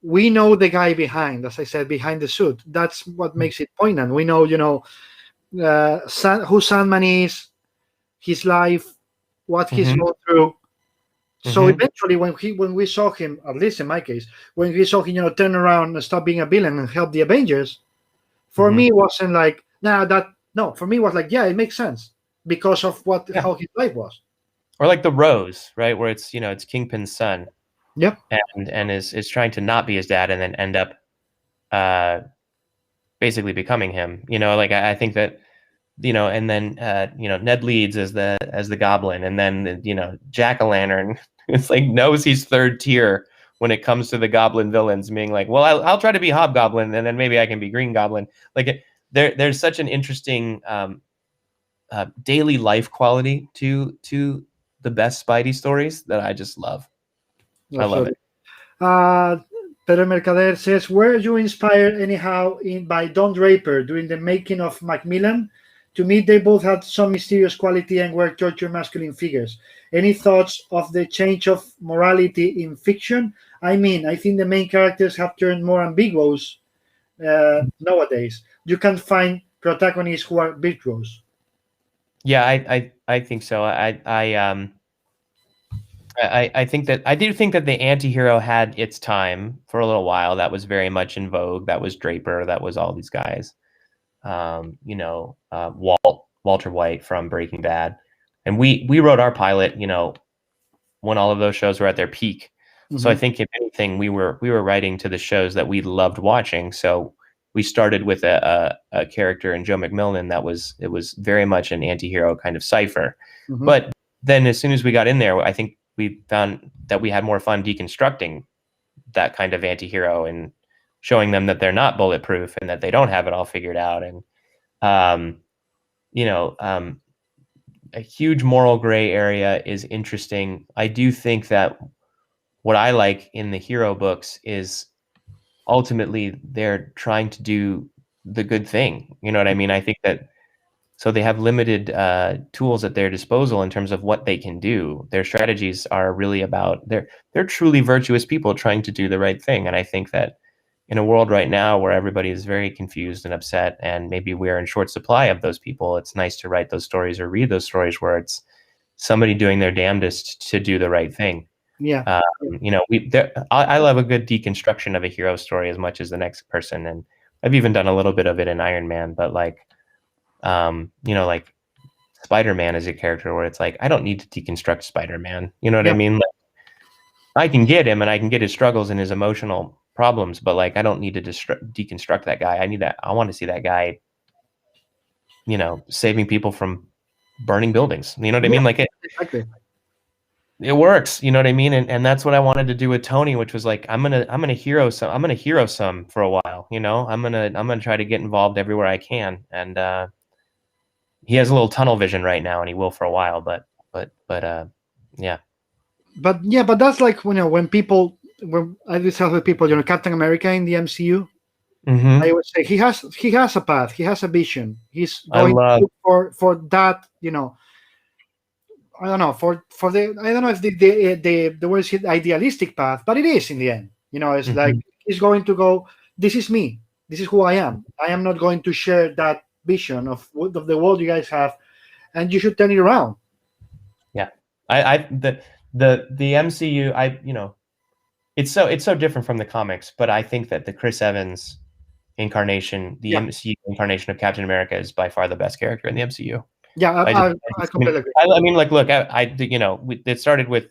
we know the guy behind, as I said, behind the suit. That's what makes it poignant. We know, who Sandman is, his life, what he's Mm-hmm. gone through. So Mm-hmm. eventually, when we saw him, at least in my case, when we saw him, turn around and stop being a villain and help the Avengers, for Mm-hmm. me it wasn't like no. For me it was like, yeah, it makes sense because of Yeah. how his life was. Or like the Rose, right? Where it's Kingpin's son. Yep. And is trying to not be his dad and then end up basically becoming him. Like I think that and then Ned Leeds as the Goblin, and then Jack-o'-lantern it's like knows he's third tier when it comes to the Goblin villains, being like, well, I'll try to be Hobgoblin and then maybe I can be Green Goblin. Like there's such an interesting daily life quality to the best Spidey stories that I just love. I love Absolutely. it. Pedro Mercader says, were you inspired anyhow by Don Draper during the making of Macmillan? To me, they both had some mysterious quality and were tortured masculine figures. Any thoughts of the change of morality in fiction? I mean, I think the main characters have turned more ambiguous nowadays. You can find protagonists who are virtuous. Yeah, I think so. I think that I do think that the anti-hero had its time for a little while. That was very much in vogue. That was Draper. That was all these guys. Walter White from Breaking Bad, and we wrote our pilot. When all of those shows were at their peak. So I think if anything, we were writing to the shows that we loved watching. So we started with a character in Joe McMillan that was very much an anti-hero kind of cipher. But then as soon as we got in there, I think we found that we had more fun deconstructing that kind of anti-hero and showing them that they're not bulletproof and that they don't have it all figured out. And, a huge moral gray area is interesting. I do think that what I like in the hero books is ultimately they're trying to do the good thing. You know what I mean? I think that so they have limited tools at their disposal in terms of what they can do. Their strategies are really about they're truly virtuous people trying to do the right thing. And I think that in a world right now where everybody is very confused and upset, and maybe we're in short supply of those people, it's nice to write those stories or read those stories where it's somebody doing their damnedest to do the right thing. Yeah. I love a good deconstruction of a hero story as much as the next person, and I've even done a little bit of it in Iron Man. But like Spider-Man is a character where it's like I don't need to deconstruct Spider-Man. You know what I mean? Like, I can get him and I can get his struggles and his emotional problems, but like I don't need to deconstruct that guy. I want to see that guy, saving people from burning buildings. You know what I mean? Like Exactly. it works. You know what I mean? And that's what I wanted to do with Tony, which was like I'm gonna hero some for a while. I'm gonna try to get involved everywhere I can. And he has a little tunnel vision right now, and he will for a while. But yeah. But that's like when people when I discuss with people, Captain America in the MCU. I would say he has a path, he has a vision. He's going for that. I don't know for the I don't know if the word is idealistic path, but it is in the end. It's like he's going to go. This is me. This is who I am. I am not going to share that vision of the world you guys have, and you should turn it around. Yeah, the MCU, it's so different from the comics, but I think that the Chris Evans incarnation, the MCU incarnation of Captain America, is by far the best character in the MCU. Yeah, I completely agree. I mean, like, look, it started with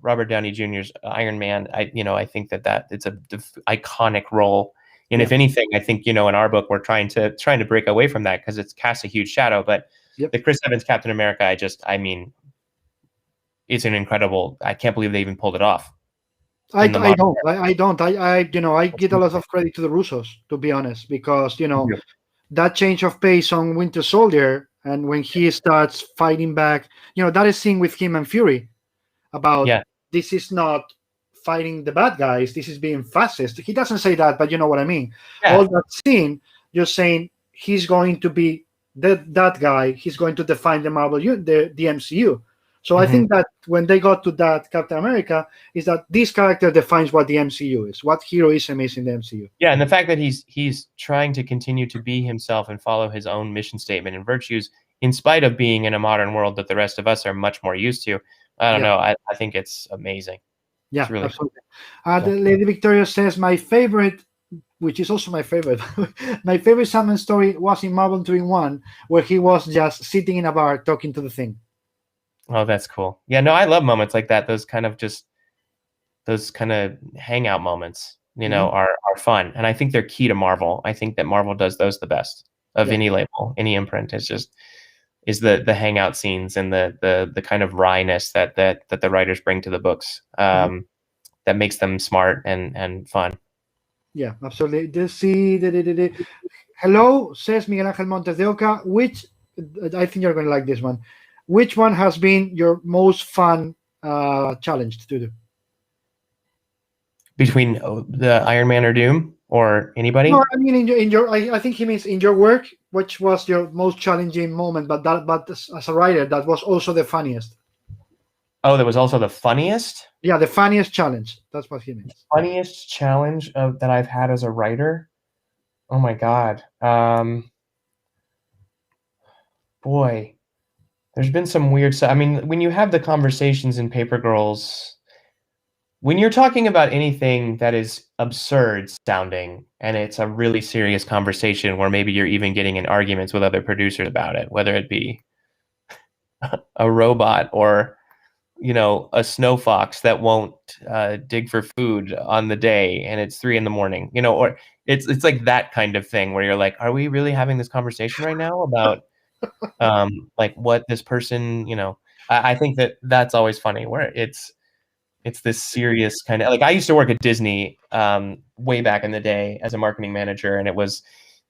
Robert Downey Jr.'s Iron Man. I think that it's a iconic role. And if anything, I think in our book we're trying to break away from that because it's cast a huge shadow. But the Chris Evans Captain America, I mean, it's an incredible. I can't believe they even pulled it off. I, in the I modern. don't. I give a lot of credit to the Russos, to be honest, because Yeah. that change of pace on Winter Soldier, and when he starts fighting back, that is scene with him and Fury about Yeah. this is not fighting the bad guys, this is being fascist. He doesn't say that, but you know what I mean. All Yeah. that scene, you're saying he's going to be that guy. He's going to define the the MCU. So I Mhm. think that when they got to that Captain America, is that this character defines what the MCU is, what heroism is in the MCU. Yeah, and the fact that he's trying to continue to be himself and follow his own mission statement and virtues, in spite of being in a modern world that the rest of us are much more used to. I don't Yeah, know. I think it's amazing. It's yeah, really cool. absolutely. Yeah. The Lady Victoria says my favorite, which is also my favorite. My favorite Sandman story was in Marvel 2-in-1, where he was just sitting in a bar talking to the thing. Oh, that's cool. Yeah, no, I love moments like that. Those kind of hangout moments, Hmm. are fun. And I think they're key to Marvel. I think that Marvel does those the best of Yeah. any label, any imprint. Is the hangout scenes and the kind of wryness that the writers bring to the books. Mhm. That makes them smart and fun. Yeah, absolutely. Hello, says Miguel Ángel Montes de Oca. Which, I think you're going to like this one. Which one has been your most fun challenge to do? Between the Iron Man or Doom or No, anybody. I mean I think he means in your work. Which was your most challenging moment? But as a writer, that was also the funniest. Oh, that was also the funniest. Yeah, the funniest challenge. That's what he means. Funniest challenge that I've had as a writer. Oh my god. Boy, there's been some weird stuff. I mean, when you have the conversations in Paper Girls, when you're talking about anything that is absurd sounding and it's a really serious conversation where maybe you're even getting in arguments with other producers about it, whether it be a robot or a snow fox that won't dig for food on the day and it's 3 a.m, or it's like that kind of thing where you're like, are we really having this conversation right now about like what this person, I think that's always funny where it's this serious kind of, like, I used to work at Disney way back in the day as a marketing manager, and it was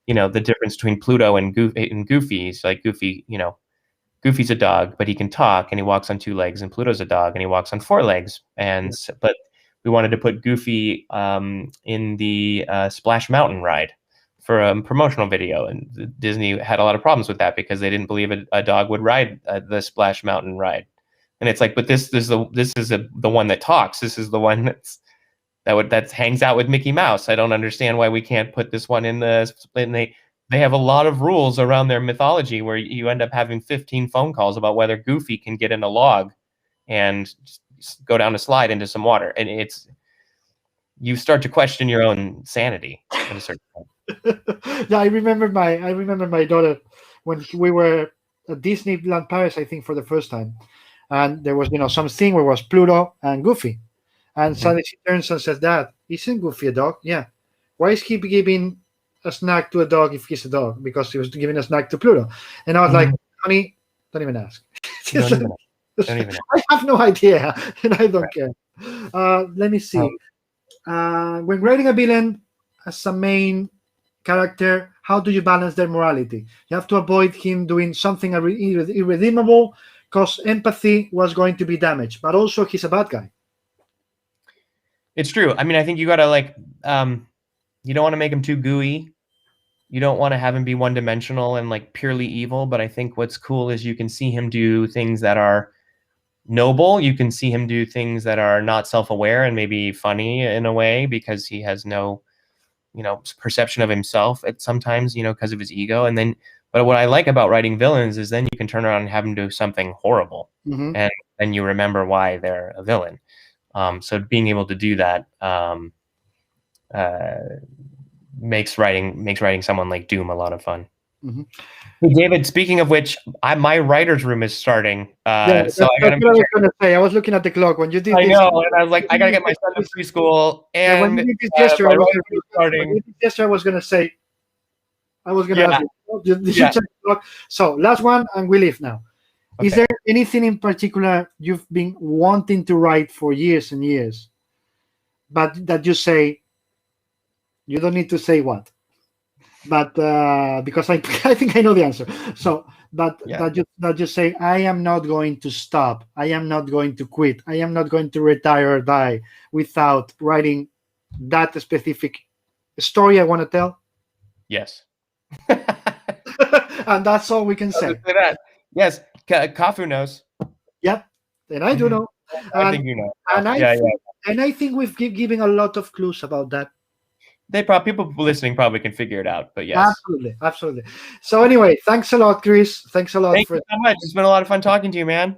the difference between Pluto and Goofy. It's like Goofy's a dog, but he can talk and he walks on 2 legs, and Pluto's a dog and he walks on 4 legs. But we wanted to put Goofy in the Splash Mountain ride for a promotional video, and Disney had a lot of problems with that because they didn't believe a dog would ride the Splash Mountain ride. And it's like, but this is the one that talks. This is the one that hangs out with Mickey Mouse. I don't understand why we can't put this one in they have a lot of rules around their mythology where you end up having 15 phone calls about whether Goofy can get in a log and just go down a slide into some water. And you start to question your own sanity at a certain point. Yeah, I remember my daughter when we were at Disneyland Paris, I think, for the first time, and there was something where it was Pluto and Goofy, and Mhm. suddenly she turns and says, "Dad, isn't Goofy a dog? Yeah. Why is he giving a snack to a dog if he's a dog? Because he was giving a snack to Pluto." And I was like, Mhm. "Honey, don't even ask." Don't even know. Don't even know. I have no idea, and I don't Right. care. Let me see. Um, When writing a villain as a main character, how do you balance their morality? You have to avoid him doing something irredeemable because empathy was going to be damaged, but also he's a bad guy. it's true. I mean, I think you gotta you don't want to make him too gooey. You don't want to have him be one-dimensional and like purely evil. But I think what's cool is you can see him do things that are noble. You can see him do things that are not self-aware and maybe funny in a way because he has no, perception of himself at sometimes, because of his ego. And then, but what I like about writing villains is then you can turn around and have them do something horrible, Mm-hmm. and then you remember why they're a villain. So being able to do that uh, makes writing someone like Doom a lot of fun. Mm-hmm. Hey, David, speaking of which, my writer's room is starting, Yeah, so I that's gotta. what I was going to say. I was looking at the clock when you did I this. know, and I was like, I gotta get my son to preschool, Yeah, when and you did this gesture, my I was writer's room is when starting. you did this gesture, I was going to say, I was going to ask Yeah, you, did you yeah. check the clock? So, last one, and we leave now. Is Okay. there anything in particular you've been wanting to write for years and years? but that you say, you don't need to say what, but because I I think I know the answer. So, but Yeah. that you say, I am not going to stop. I am not going to quit. I am not going to retire or die without writing that specific story I want to tell. Yes. And that's all we can I'll say. just say that. Yes, Kafu knows. Yep, and I do know. I And think you know. and I Yeah, think, and I think we've given a lot of clues about that. People listening probably can figure it out, but yes. Absolutely, absolutely. So anyway, thanks a lot, Chris. Thanks a lot Thank for you so much. It's been a lot of fun talking to you, man.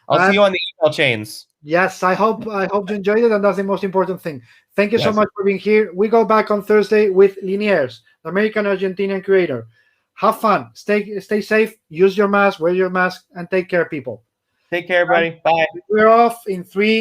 I'll see you on the email chains. Yes, I hope you enjoyed it, and that's the most important thing. Thank you so Yes. much for being here. We go back on Thursday with Liniers, the American Argentinian creator. Have fun. Stay safe. Use your mask. Wear your mask, and take care, people. Take care, everybody. Bye. We're off in 3,